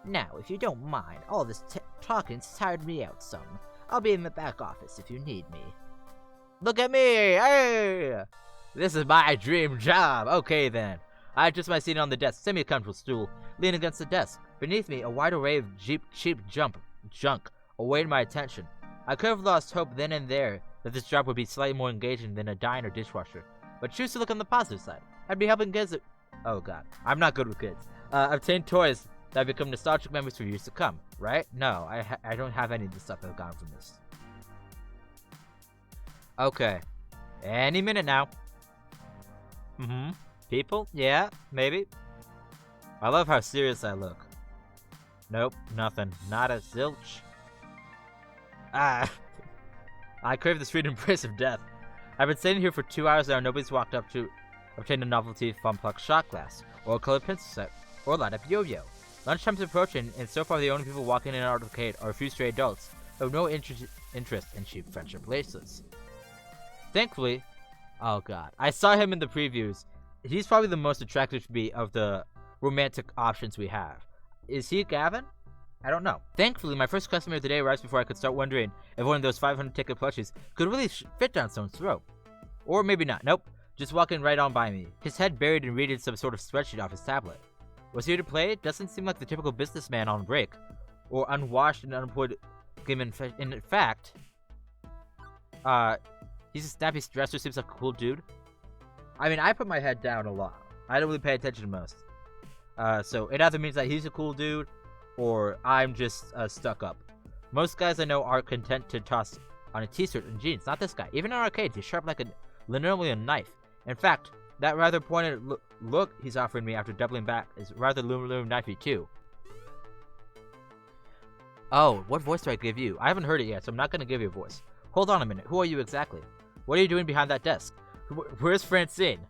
Now, if you don't mind, all this talking's tired me out some. I'll be in the back office if you need me. Look at me! Hey! This is my dream job! Okay then. I adjust my seat on the desk, semi-comfortable stool, lean against the desk. Beneath me, a wide array of cheap junk awaited my attention. I could have lost hope then and there that this job would be slightly more engaging than a diner dishwasher, but choose to look on the positive side. I'd be helping kids. Oh god, I'm not good with kids. Obtain toys that become nostalgic memories for years to come, right? No, I don't have any of the stuff I've gotten from this. Okay. Any minute now. People? Yeah, maybe. I love how serious I look. Nope, nothing. Not a zilch. I crave this sweet embrace of death. I've been sitting here for 2 hours now and nobody's walked up to obtain a novelty Funpluck shot glass, or a colored pencil set, or light up yo-yo. Lunchtime's approaching, and so far the only people walking in our arcade are a few stray adults who have no interest in cheap friendship bracelets. Thankfully, oh god, I saw him in the previews. He's probably the most attractive to me of the romantic options we have. Is he Gavin? I don't know. Thankfully, my first customer of the day arrives before I could start wondering if one of those 500 ticket plushies could really fit down someone's throat. Or maybe not. Nope. Just walking right on by me, his head buried in reading some sort of spreadsheet off his tablet. Was he here to play? Doesn't seem like the typical businessman on break, or unwashed and unemployed gamer. In fact, he's a snappy dresser, seems like a cool dude. I mean, I put my head down a lot. I don't really pay attention to most. So it either means that he's a cool dude, or I'm just stuck up. Most guys I know are content to toss on a t-shirt and jeans. Not this guy. Even in arcades, he's sharp like a linoleum knife. In fact, that rather pointed look he's offering me after doubling back is rather linoleum knifey too. Oh, what voice do I give you? I haven't heard it yet, so I'm not going to give you a voice. Hold on a minute. Who are you exactly? What are you doing behind that desk? Where's Francine?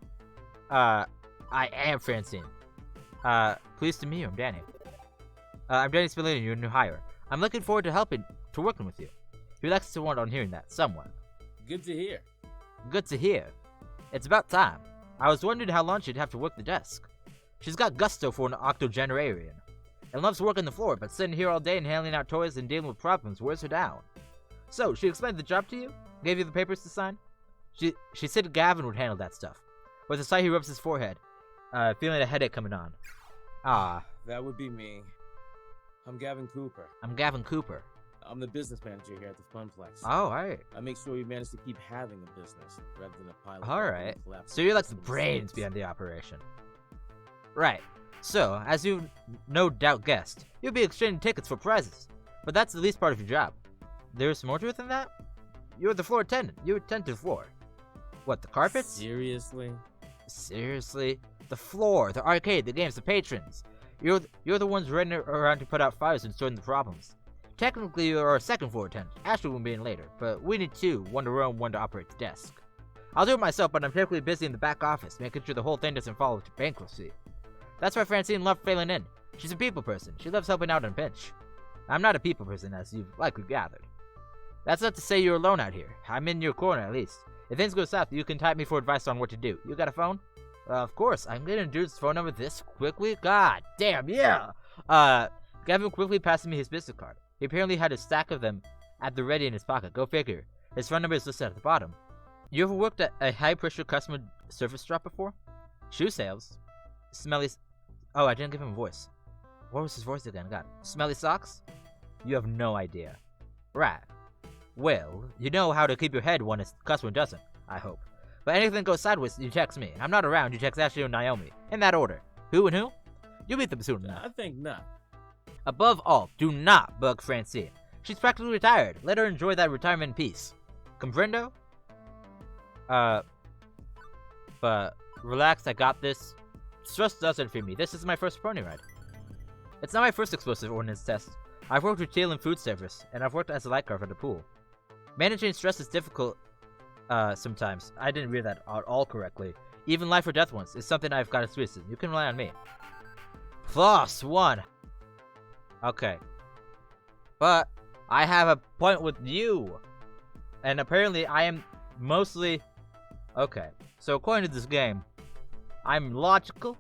I am Francine. Pleased to meet you. I'm Danny. I'm Danny Spillane, your new hire. I'm looking forward to working with you. He likes to want on hearing that, somewhat. Good to hear. Good to hear. It's about time. I was wondering how long she'd have to work the desk. She's got gusto for an octogenarian, and loves working the floor, but sitting here all day and handing out toys and dealing with problems wears her down. So, she explained the job to you? Gave you the papers to sign? She said Gavin would handle that stuff. With a sigh, he rubs his forehead, feeling a headache coming on. Ah. That would be me. I'm Gavin Cooper. I'm Gavin Cooper. I'm the business manager here at the Funplex. Oh, alright. I make sure we manage to keep having a business, rather than a pile of... Alright. So you're like the brains behind the operation. Right. So, as you no doubt guessed, you'll be exchanging tickets for prizes. But that's the least part of your job. There's more to it than that? You're the floor attendant. You attend to the floor. What, the carpets? Seriously? Seriously? The floor, the arcade, the games, the patrons. You're the ones running around to put out fires and sorting the problems. Technically, you're a second floor attendant. Ashley will be in later, but we need two, one to roam, one to operate the desk. I'll do it myself, but I'm typically busy in the back office, making sure the whole thing doesn't fall into bankruptcy. That's why Francine loved failing in. She's a people person. She loves helping out in a pinch. I'm not a people person, as you've likely gathered. That's not to say you're alone out here. I'm in your corner, at least. If things go south, you can type me for advice on what to do. You got a phone? Of course. I'm gonna do his phone number this quickly. God damn, yeah! Gavin quickly passed me his business card. He apparently had a stack of them at the ready in his pocket. Go figure. His phone number is listed at the bottom. You ever worked at a high-pressure customer service shop before? Shoe sales. Smelly... Oh, I didn't give him a voice. What was his voice again? God. Smelly socks? You have no idea. Right. Well, you know how to keep your head when a customer doesn't, I hope. But anything goes sideways, you text me. I'm not around, you text Ashley or Naomi. In that order. Who and who? You'll meet them soon enough. I think not. Above all, do not bug Francine. She's practically retired. Let her enjoy that retirement in peace. Comprendo? But relax, I got this. Stress doesn't fear me. This is my first pony ride. It's not my first explosive ordnance test. I've worked retail and food service, and I've worked as a lifeguard at a pool. Managing stress is difficult sometimes. I didn't read that at all correctly. Even life or death ones is something I've got experience in. You can rely on me. Floss 1. Okay. But I have a point with you. And apparently I am mostly... Okay. So according to this game, I'm logical.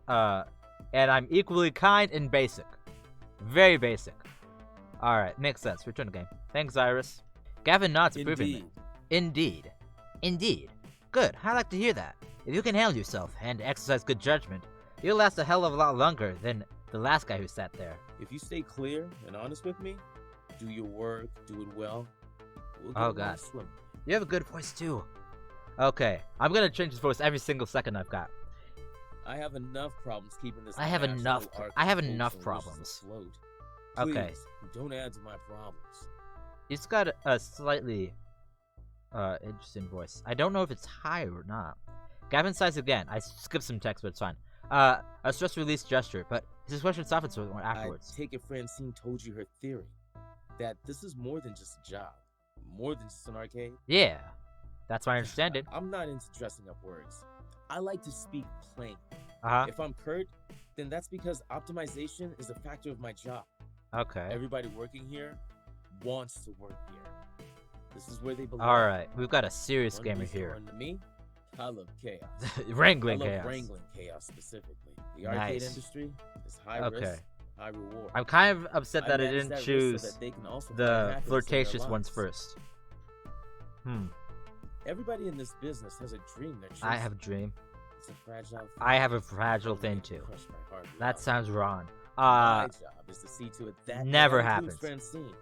And I'm equally kind and basic. Very basic. Alright, makes sense. Return to game. Thanks, Iris. Gavin nods approvingly. Indeed. Indeed. Good. I like to hear that. If you can handle yourself and exercise good judgment, you'll last a hell of a lot longer than the last guy who sat there. If you stay clear and honest with me, do your work, do it well, we'll Oh god. You have a good voice too. Okay, I'm gonna change his voice every single second I've got. I have enough problems keeping this. I have national enough arc I have of hopes enough and wishes problems. afloat. Okay. Please, don't add to my problems. He's got a slightly interesting voice. I don't know if it's high or not. Gavin sighs again. I skipped some text, but it's fine. A stress release gesture, but his expression softens afterwards. I take it Francine told you her theory. That this is more than just a job. More than just an arcade. Yeah, that's my understanding. I'm not into dressing up words. I like to speak plain. Uh-huh. If I'm curt, then that's because optimization is a factor of my job. Okay. Everybody working here wants to work here. This is where they belong. Alright, we've got a serious One gamer reason here. or to me, I love chaos. Wrangling I love chaos. wrangling chaos specifically. The arcade Nice. industry is high Okay. risk, high reward. I'm kind of upset that I manage didn't that risk choose so that they can also find the happiness in their flirtatious ones lives. first. Everybody in this business has a dream they're chasing. I have a dream. It's a fragile thing. I have a fragile thing Don't make too. me crush my heart That out. sounds wrong. My job is to see to it that never that includes happens. Francine,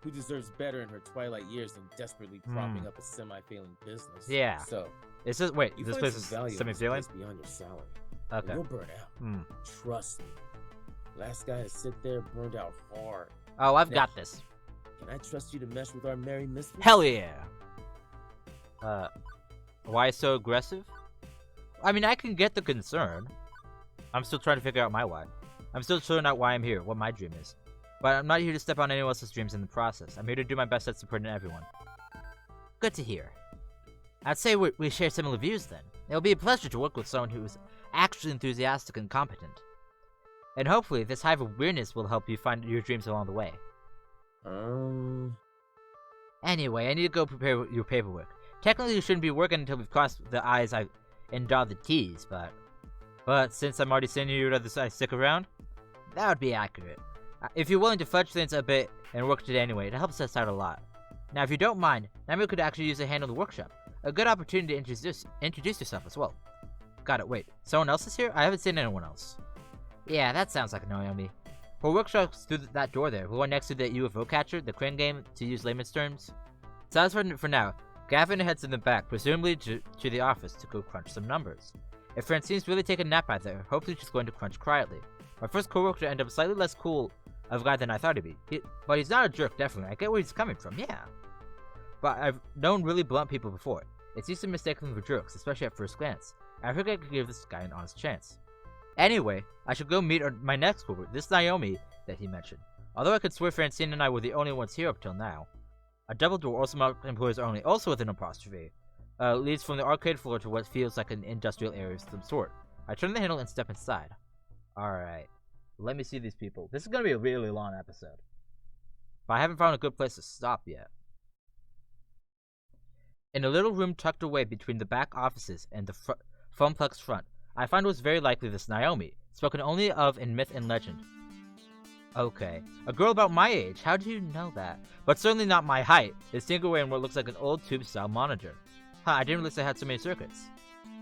who deserves better in her twilight years than desperately propping up a semi-failing business. Yeah. So Is this wait? you This find place some is value in this semi-feeling? place beyond your salary. Okay. You'll burn out. Trust me. Last guy to sit there burned out hard. Oh, I've Now, got this. Can I trust you to mesh with our merry misfits? Hell yeah. Why so aggressive? I mean, I can get the concern. I'm still trying to figure out my why. I'm still sorting out why I'm here, what my dream is. But I'm not here to step on anyone else's dreams in the process. I'm here to do my best at supporting everyone. Good to hear. I'd say we share similar views then. It'll be a pleasure to work with someone who's actually enthusiastic and competent. And hopefully, this hive of weirdness will help you find your dreams along the way. Anyway, I need to go prepare your paperwork. Technically, you shouldn't be working until we've crossed the I's and dotted the T's, but since I'm already sending you to the side, stick around? That would be accurate. If you're willing to fudge things a bit and work today anyway, it helps us out a lot. Now, if you don't mind, Namu could actually use a hand on the workshop. A good opportunity to introduce yourself as well. Got it, wait. Someone else is here? I haven't seen anyone else. Yeah, that sounds like Naomi. Her workshop's through that door there, the one next to the UFO catcher, the crane game, to use layman's terms. So that's for now. Gavin heads in the back, presumably to the office to go crunch some numbers. If Francine's really taking a nap out there, hopefully she's going to crunch quietly. My first coworker ended up slightly less cool of a guy than I thought he'd be. But he's not a jerk, definitely. I get where he's coming from, yeah. But I've known really blunt people before. It's easy to mistake them for jerks, especially at first glance. I figured I could give this guy an honest chance. Anyway, I should go meet my next coworker, this Naomi that he mentioned. Although I could swear Francine and I were the only ones here up till now. A double door, also marked employees only, also with an apostrophe, leads from the arcade floor to what feels like an industrial area of some sort. I turn the handle and step inside. Alright, let me see these people. This is going to be a really long episode. But I haven't found a good place to stop yet. In a little room tucked away between the back offices and the Funplex front, I find what's very likely this Naomi, spoken only of in myth and legend. Okay, a girl about my age, how do you know that? But certainly not my height, is sitting away in what looks like an old tube-style monitor. Huh, I didn't realize I had so many circuits.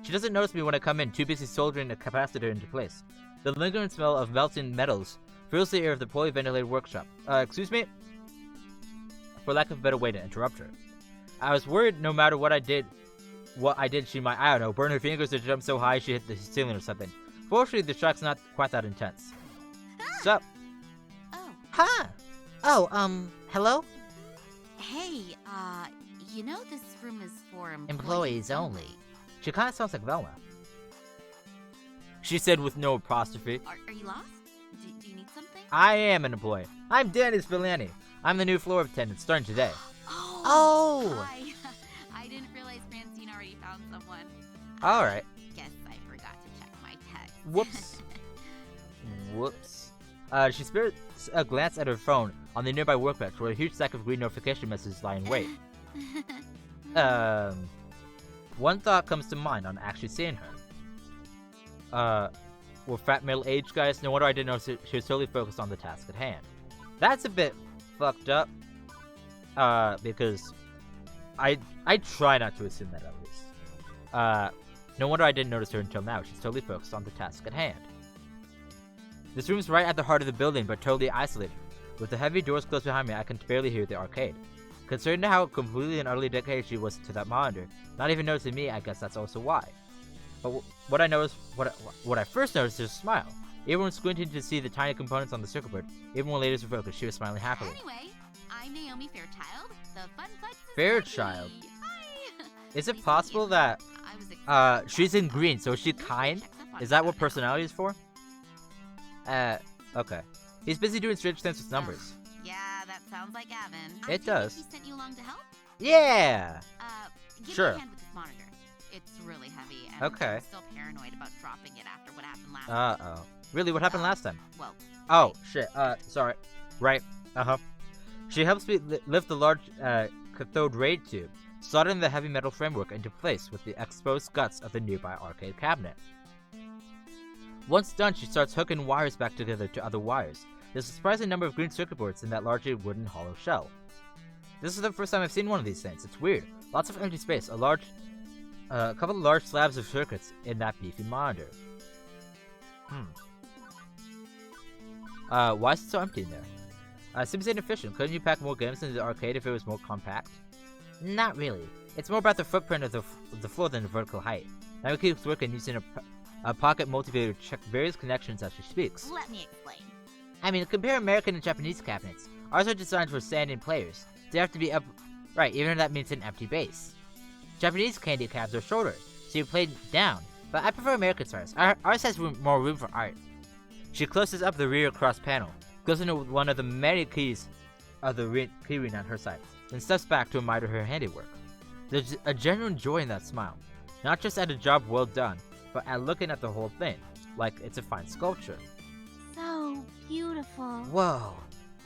She doesn't notice me when I come in, too busy soldering a capacitor into place. The lingering smell of melting metals fills the air of the poorly ventilated workshop. Excuse me? For lack of a better way to interrupt her. I was worried no matter what I did, she might, I don't know, burn her fingers or jump so high she hit the ceiling or something. Fortunately, the shock's not quite that intense. Sup? Oh, Huh? Oh, hello? hey, you know this room is for Employees only. She kinda sounds like Velma. She said with no apostrophe. Are you lost? Do you need something? I am an employee. I'm Danny Spillane. I'm the new floor attendant starting today. Oh! Hi. I didn't realize Francine already found someone. Alright. Guess I forgot to check my text. Whoops. Whoops. She spirits a glance at her phone on the nearby workbench where a huge stack of green notification messages lie in wait. One thought comes to mind on actually seeing her. Well, fat middle-aged guys, no wonder I didn't notice she was totally focused on the task at hand. That's a bit fucked up. Because I try not to assume that at least. No wonder I didn't notice her until now. She's totally focused on the task at hand. This room's right at the heart of the building, but totally isolated. With the heavy doors closed behind me, I can barely hear the arcade. Considering how completely and utterly dedicated she was to that monitor, not even noticing me, I guess that's also why. But what I noticed, what I first noticed is a smile. Even when squinting to see the tiny components on the circuit board, even when laters were focused, she was smiling happily. Anyway, I'm Naomi Fairchild, the Funplex Fairchild? Society. Hi. Is it possible that I was she's in green, so is she kind? Is that what personality is for? Okay. He's busy doing strange things with numbers. Yeah, that sounds like Gavin. It does. He sent you along to help? Yeah! Give Sure. me a hand with this monitor. It's really heavy, and Okay. I'm still paranoid about dropping it after what happened last time. Uh-oh. Really, what happened last time? Well, Oh, shit. Sorry. Right. Uh-huh. She helps me lift the large, cathode ray tube, soldering the heavy metal framework into place with the exposed guts of the nearby arcade cabinet. Once done, she starts hooking wires back together to other wires. There's a surprising number of green circuit boards in that largely wooden hollow shell. This is the first time I've seen one of these things. It's weird. Lots of empty space, a couple of large slabs of circuits in that beefy monitor. Why is it so empty in there? Seems inefficient. Couldn't you pack more games into the arcade if it was more compact? Not really. It's more about the footprint of the floor than the vertical height. Now keeps working using a pocket multimeter to check various connections as she speaks. let me explain. I mean, compare American and Japanese cabinets. Ours are designed for standing players. They have to be upright, even if that means an empty base. Japanese candy cabs are shorter, so you play down, but I prefer American ours. Ours has more room for art. She closes up the rear cross panel, goes into one of the many keys of the keyring on her side, then steps back to admire her handiwork. There's a genuine joy in that smile, not just at a job well done, but at looking at the whole thing, like it's a fine sculpture. So beautiful. Whoa.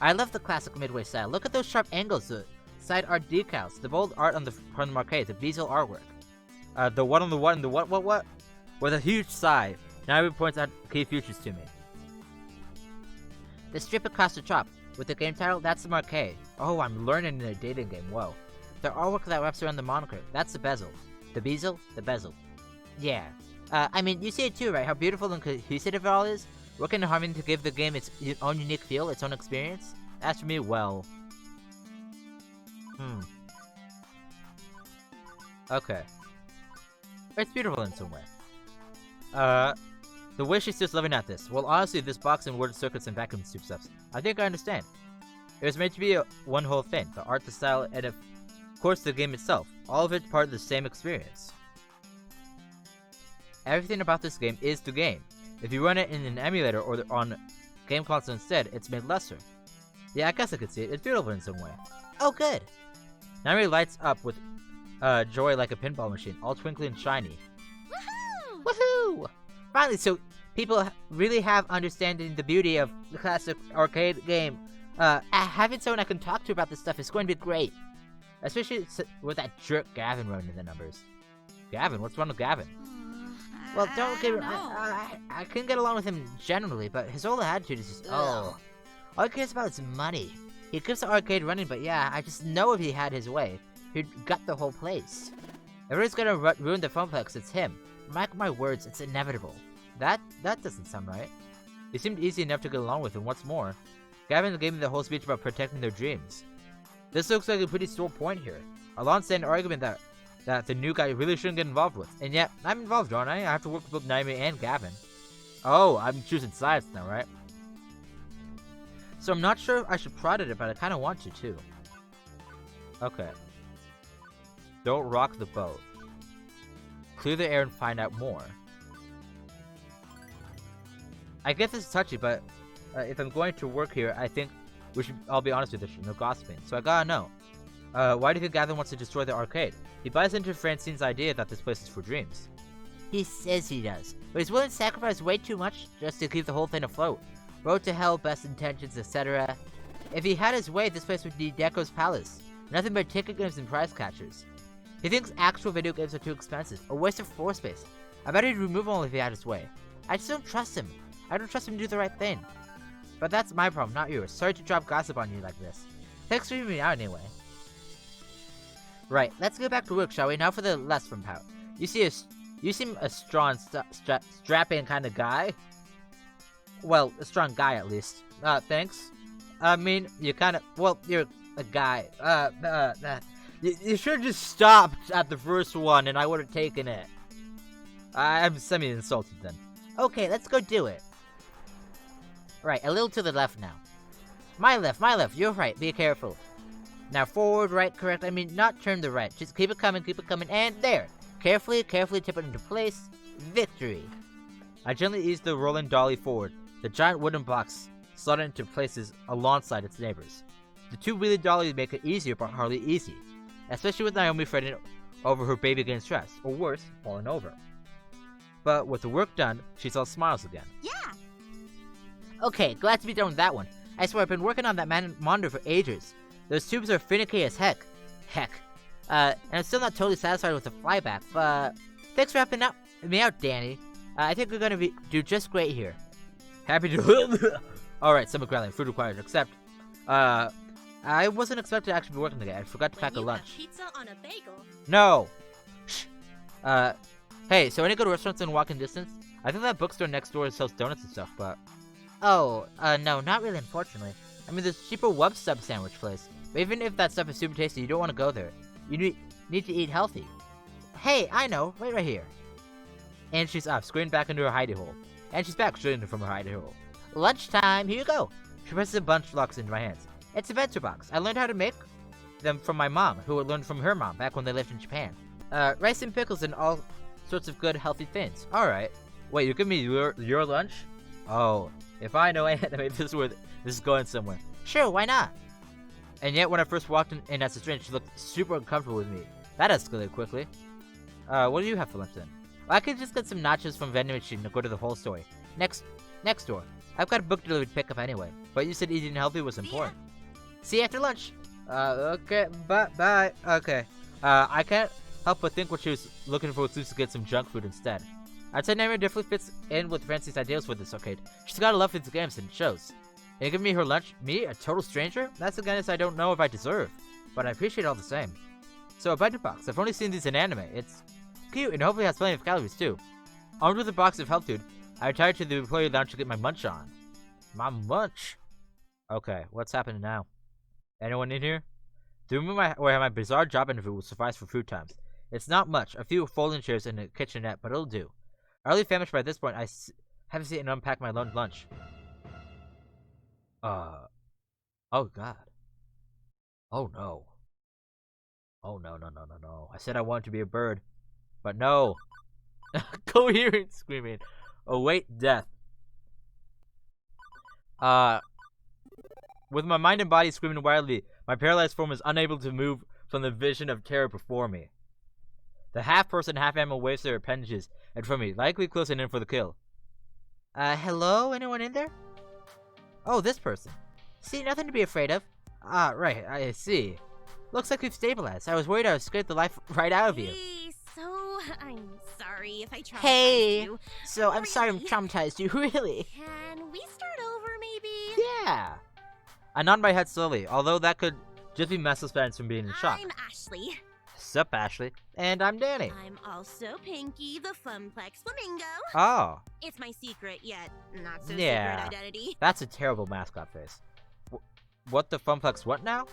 I love the classic Midway style. Look at those sharp angles, the side art decals, the bold art on the front of the arcade, the Beazle artwork. The what on the what and the what? With a huge sigh, Naomi points out key features to me. The strip across the top, with the game title, that's the marquee. Oh, I'm learning in a dating game, whoa. The artwork that wraps around the moniker, that's the bezel. The bezel, the bezel. Yeah. I mean, you see it too, right? How beautiful and cohesive it all is? Working in harmony to give the game its own unique feel, its own experience? As for me, well... Okay. It's beautiful in some way. The way she's just living at this. Well, honestly, this box and word circuits and vacuum tube stuff, I think I understand. It was meant to be one whole thing. The art, the style, and of course the game itself. All of it part of the same experience. Everything about this game is the game. If you run it in an emulator or on game console instead, it's made lesser. Yeah, I guess I could see it. It's beautiful in some way. Oh, good. Naomi lights up with joy like a pinball machine, all twinkly and shiny. Woohoo! Woohoo! Finally, so people really have understanding the beauty of the classic arcade game. Having someone I can talk to about this stuff is going to be great. Especially with that jerk Gavin running the numbers. Gavin? What's wrong with Gavin? Well, don't get know. I can get along with him generally, but his whole attitude is just, all he cares about is money. He keeps the arcade running, but yeah, I just know if he had his way, he'd gut the whole place. If everyone's gonna ruin the Funplex, it's him. Mark my words, it's inevitable. That doesn't sound right. He seemed easy enough to get along with, and what's more, Gavin gave me the whole speech about protecting their dreams. This looks like a pretty sore point here. A long-standing argument that the new guy really shouldn't get involved with. And yet, I'm involved, aren't I? I have to work with both Naomi and Gavin. Oh, I'm choosing sides now, right? So I'm not sure if I should prod at it, but I kind of want to, too. Okay. Don't rock the boat. Clear the air and find out more. I guess this is touchy, but if I'm going to work here, I think we should all be honest with each other, no gossiping. So I gotta know. Why do you think Gavin wants to destroy the arcade? He buys into Francine's idea that this place is for dreams. He says he does, but he's willing to sacrifice way too much just to keep the whole thing afloat. Road to hell, best intentions, etc. If he had his way, this place would be Deco's palace. Nothing but ticket games and prize catchers. He thinks actual video games are too expensive, a waste of floor space. I bet he'd remove them all if he had his way. I just don't trust him. I don't trust him to do the right thing. But that's my problem, not yours. Sorry to drop gossip on you like this. Thanks for hearing me out anyway. Right, let's get back to work, shall we? Now for the less from pout. You seem a strong, strapping kind of guy. Well, a strong guy at least. Thanks. I mean, you kind of, well, you're a guy. You should have just stopped at the first one and I would have taken it. I'm semi-insulted then. Okay, let's go do it. Right, a little to the left now. My left, you're right, be careful. Now forward, right, correct, I mean not turn to right. Just keep it coming, and there! Carefully tip it into place. Victory! I gently eased the rolling dolly forward. The giant wooden box slotted into places alongside its neighbors. The two wheelie dollies make it easier but hardly easy, especially with Naomi fretting over her baby getting stressed, or worse, falling over. But with the work done, she saw smiles again. Yeah. Okay, glad to be done with that one. I swear I've been working on that monitor for ages. Those tubes are finicky as heck. And I'm still not totally satisfied with the flyback, but thanks for helping me out, Danny. I think we're gonna do just great here. Happy to. Alright, stomach growling, food required, except, I wasn't expected to actually be working today. I forgot to pack a lunch. Pizza on a bagel. No! Shh. Hey, so any good restaurants in walking distance? I think that bookstore next door sells donuts and stuff, but... Oh, no, not really, unfortunately. I mean, there's cheaper Wub Sub sandwich place. But even if that stuff is super tasty, you don't want to go there. You need to eat healthy. Hey, I know, right here. And she's off, screaming back into her hidey hole. And she's back, straight from her hidey hole. Lunchtime, here you go. She presses a bunch of locks into my hands. It's a bento box. I learned how to make them from my mom, who had learned from her mom back when they lived in Japan. Rice and pickles and all sorts of good, healthy things. Alright. Wait, you give me your lunch? Oh, if I know anime, this is going somewhere. Sure, why not? And yet, when I first walked in as a stranger, she looked super uncomfortable with me. That escalated quickly. What do you have for lunch then? Well, I could just get some nachos from vending machine and go to the whole store. Next door. I've got a book delivery pickup anyway. But you said eating healthy was important. See you after lunch. Okay, bye. Okay. I can't help but think what she was looking for was to get some junk food instead. I'd say Naomi definitely fits in with Francie's ideals for this arcade. She's got a love for these games and it shows. And give me her lunch? Me? A total stranger? That's the kindness I don't know if I deserve. But I appreciate it all the same. So a bento box. I've only seen these in anime. It's cute and hopefully has plenty of calories too. Armed with a box of health food, I retired to the employee lounge to get my munch on. My munch? Okay, what's happening now? Anyone in here? The room where my bizarre job interview will suffice for food times. It's not much, a few folding chairs and a kitchenette, but it'll do. Early famished by this point, I haven't seen and unpack my lunch. Oh god. Oh no. Oh no. I said I wanted to be a bird. But no. Coherent screaming. Await death. With my mind and body screaming wildly, my paralyzed form is unable to move from the vision of terror before me. The half-person, half-animal waves their appendages in front of me, likely closing in for the kill. Hello? Anyone in there? Oh, this person. See, nothing to be afraid of. Ah, right, I see. Looks like we've stabilized. I was worried I would scared the life right out of you. Hey, so I'm sorry if I traumatized Hey, you. so I'm sorry I traumatized you, really. Can we start over, maybe? Yeah. I nod my head slowly, although that could just be Messel's fans from being in shock. I'm Ashley. Sup, Ashley? And I'm Danny. I'm also Pinky, the Funplex Flamingo. Oh, It's my secret, yet not so Yeah. secret identity. that's a terrible mascot face. What the Funplex what now?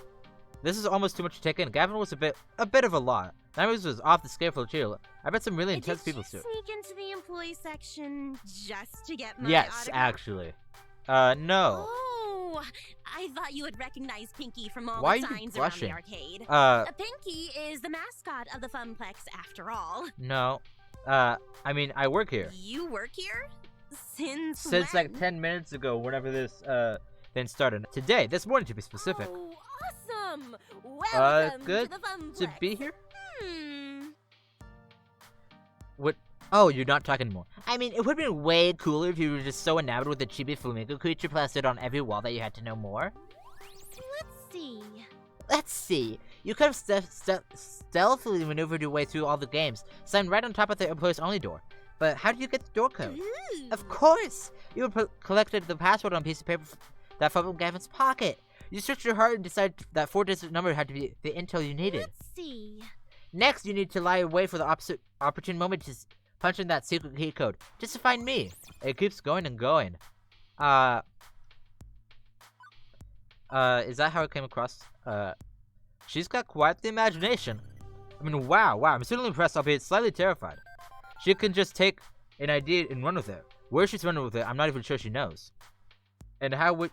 This is almost too much to take in. Gavin was a bit of a lot. Naomi was off the scale for chill. I bet some really intense people Did you too. sneak into the employee section just to get my Yes, autograph? actually. No. Oh, I thought you would recognize Pinky from all Why the are you signs around blushing? the arcade. Pinky is the mascot of the Funplex after all. No. I mean, I work here. You work here? Since Since when? like 10 minutes ago, whenever this, thing started. Today, this morning to be specific. Oh, awesome! Welcome Good to the Funplex. to be here? Hmm. What? Oh, you're not talking anymore. I mean, it would have been way cooler if you were just so enamored with the chibi flamingo creature plastered on every wall that you had to know more. Let's see. Let's see. You could have stealthily maneuvered your way through all the games, signed right on top of the employees only door. But how did you get the door code? Ooh. Of course! You collected the password on a piece of paper that fell from Gavin's pocket. You searched your heart and decided that 4-digit number had to be the intel you needed. Let's see. Next, you need to lie away for the opportune moment to punch in that secret key code, just to find me. It keeps going and going. Is that how it came across? She's got quite the imagination. I mean, wow, I'm certainly impressed, albeit slightly terrified. She can just take an idea and run with it. Where she's running with it, I'm not even sure she knows. And how would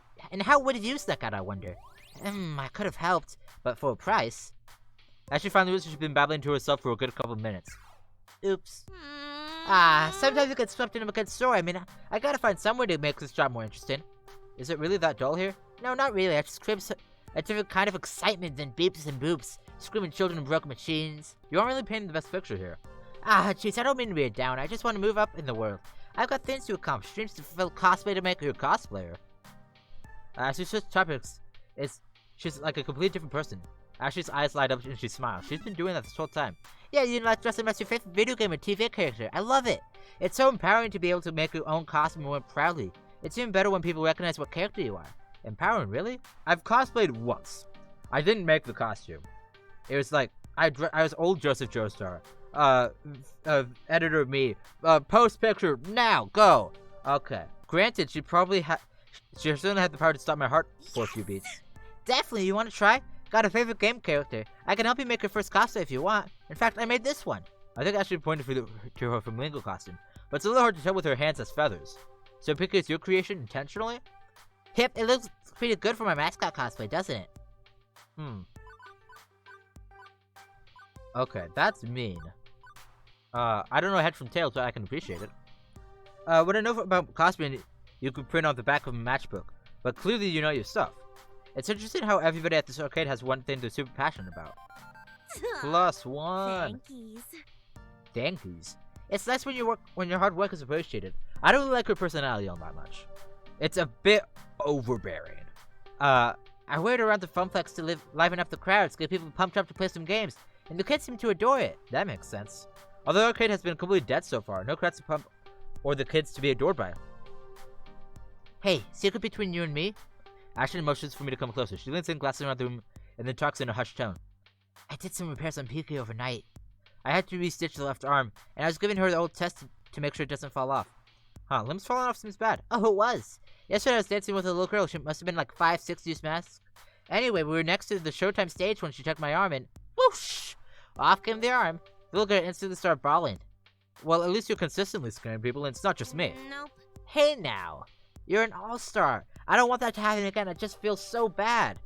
you snuck out, I wonder? I could have helped, but for a price. As she finally realizes she's been babbling to herself for a good couple of minutes. Oops. Hmm. Sometimes you get swept into a good story. I mean, I gotta find some way to make this job more interesting. Is it really that dull here? No, not really. I just crave a different kind of excitement than beeps and boops, screaming children and broken machines. You aren't really painting the best picture here. Jeez, I don't mean to be a down. I just want to move up in the world. I've got things to accomplish, dreams to fulfill, cosplay to make. You're a cosplayer. As she switches topics, she's like a completely different person. Ashley's eyes light up and she smiles. She's been doing that this whole time. Yeah, you like dressing as your favorite video game or TV character. I love it. It's so empowering to be able to make your own costume and wear it proudly. It's even better when people recognize what character you are. Empowering, really? I've cosplayed once. I didn't make the costume. It was like, I was old Joseph Joestar. Editor of me. Post picture, now, go! Okay. Granted, she certainly had the power to stop my heart for a few beats. Definitely, you want to try? Got a favorite game character. I can help you make your first cosplay if you want. In fact, I made this one. I think I should point to her flamingo costume, but it's a little hard to tell with her hands as feathers. So pick it's your creation intentionally? Hip, it looks pretty good for my mascot cosplay, doesn't it? Okay, that's mean. I don't know head from tail, so I can appreciate it. What I know about cosplaying, you could print on the back of a matchbook, but clearly you know your stuff. It's interesting how everybody at this arcade has one thing they're super passionate about. +1. Thankies. Dankies. It's nice when your hard work is appreciated. I don't really like her personality all that much. It's a bit overbearing. I wear it around the Funplex to liven up the crowds, get people pumped up to play some games, and the kids seem to adore it. That makes sense. Although the arcade has been completely dead so far, no crowds to pump or the kids to be adored by. Hey, secret between you and me? Ashley motions for me to come closer. She leans in, glances around the room, and then talks in a hushed tone. I did some repairs on Piki overnight. I had to re-stitch the left arm, and I was giving her the old test to make sure it doesn't fall off. Huh, limbs falling off seems bad. Oh, it was. Yesterday I was dancing with a little girl. She must have been like 5, 6 use mask. Anyway, we were next to the Showtime stage when she took my arm, and whoosh! Off came the arm. The little girl instantly started bawling. Well, at least you're consistently scaring people, and it's not just me. Nope. Hey now, you're an all-star. I don't want that to happen again. It just feels so bad.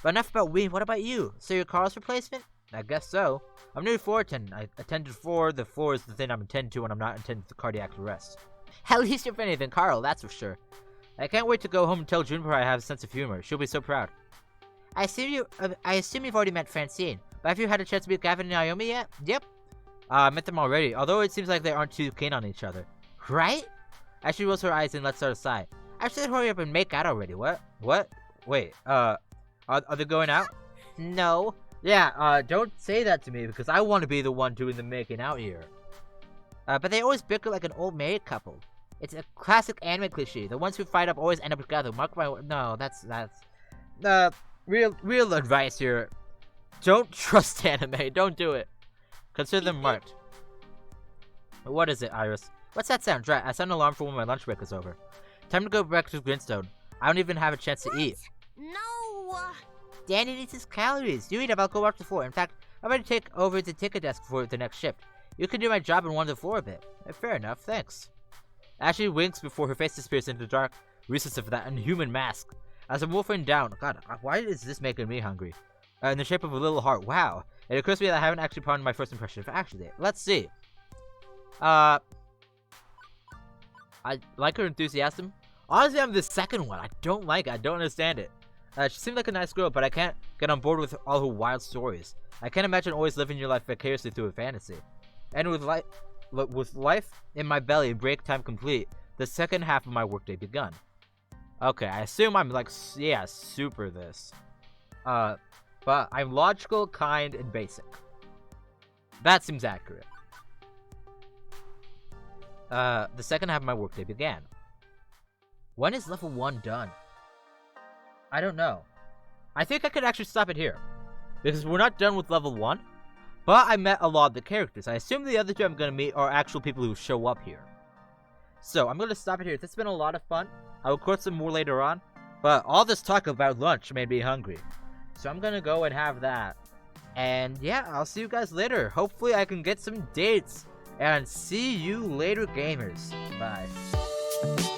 But enough about me. What about you? So you're Carl's replacement? I guess so. I'm nearly floor attendant. I attended floor. The floor is the thing I'm attending to when I'm not attending to cardiac arrest. At least you're funnier than Carl, that's for sure. I can't wait to go home and tell Juniper I have a sense of humor. She'll be so proud. I assume you've already met Francine, but have you had a chance to meet Gavin and Naomi yet? Yep. I met them already, although it seems like they aren't too keen on each other. Right? As she rolls her eyes and lets out a sigh. I should hurry up and make out already. What? Wait, are they going out? No. Yeah, don't say that to me because I want to be the one doing the making out here. But they always bicker like an old married couple. It's a classic anime cliche. The ones who fight up always end up together. Mark my word. No, that's. Real advice here. Don't trust anime. Don't do it. Consider them marked. What is it, Iris? What's that sound? Drat, I set an alarm for when my lunch break is over. Time to go back to Grinstone. I don't even have a chance to eat. No. Danny needs his calories. You eat up, I'll go up the floor. In fact, I'm going to take over the ticket desk for the next shift. You can do my job and wander the floor a bit. Fair enough, thanks. Ashley winks before her face disappears into the dark recess of that inhuman mask. As I'm wolfing down, God, why is this making me hungry? In the shape of a little heart, wow. It occurs to me that I haven't actually pardoned my first impression of Ashley. Let's see. I like her enthusiasm. Honestly, I'm the second one. I don't like it. I don't understand it. She seemed like a nice girl, but I can't get on board with all her wild stories. I can't imagine always living your life vicariously through a fantasy. And with life in my belly, break time complete, the second half of my workday begun. Okay, I assume I'm like, yeah, super this. But I'm logical, kind, and basic. That seems accurate. The second half of my workday began. When is level 1 done? I don't know. I think I could actually stop it here. Because we're not done with level 1. But I met a lot of the characters. I assume the other two I'm going to meet are actual people who show up here. So, I'm going to stop it here. This has been a lot of fun. I will record some more later on. But all this talk about lunch made me hungry. So I'm going to go and have that. And yeah, I'll see you guys later. Hopefully I can get some dates. And see you later, gamers. Bye.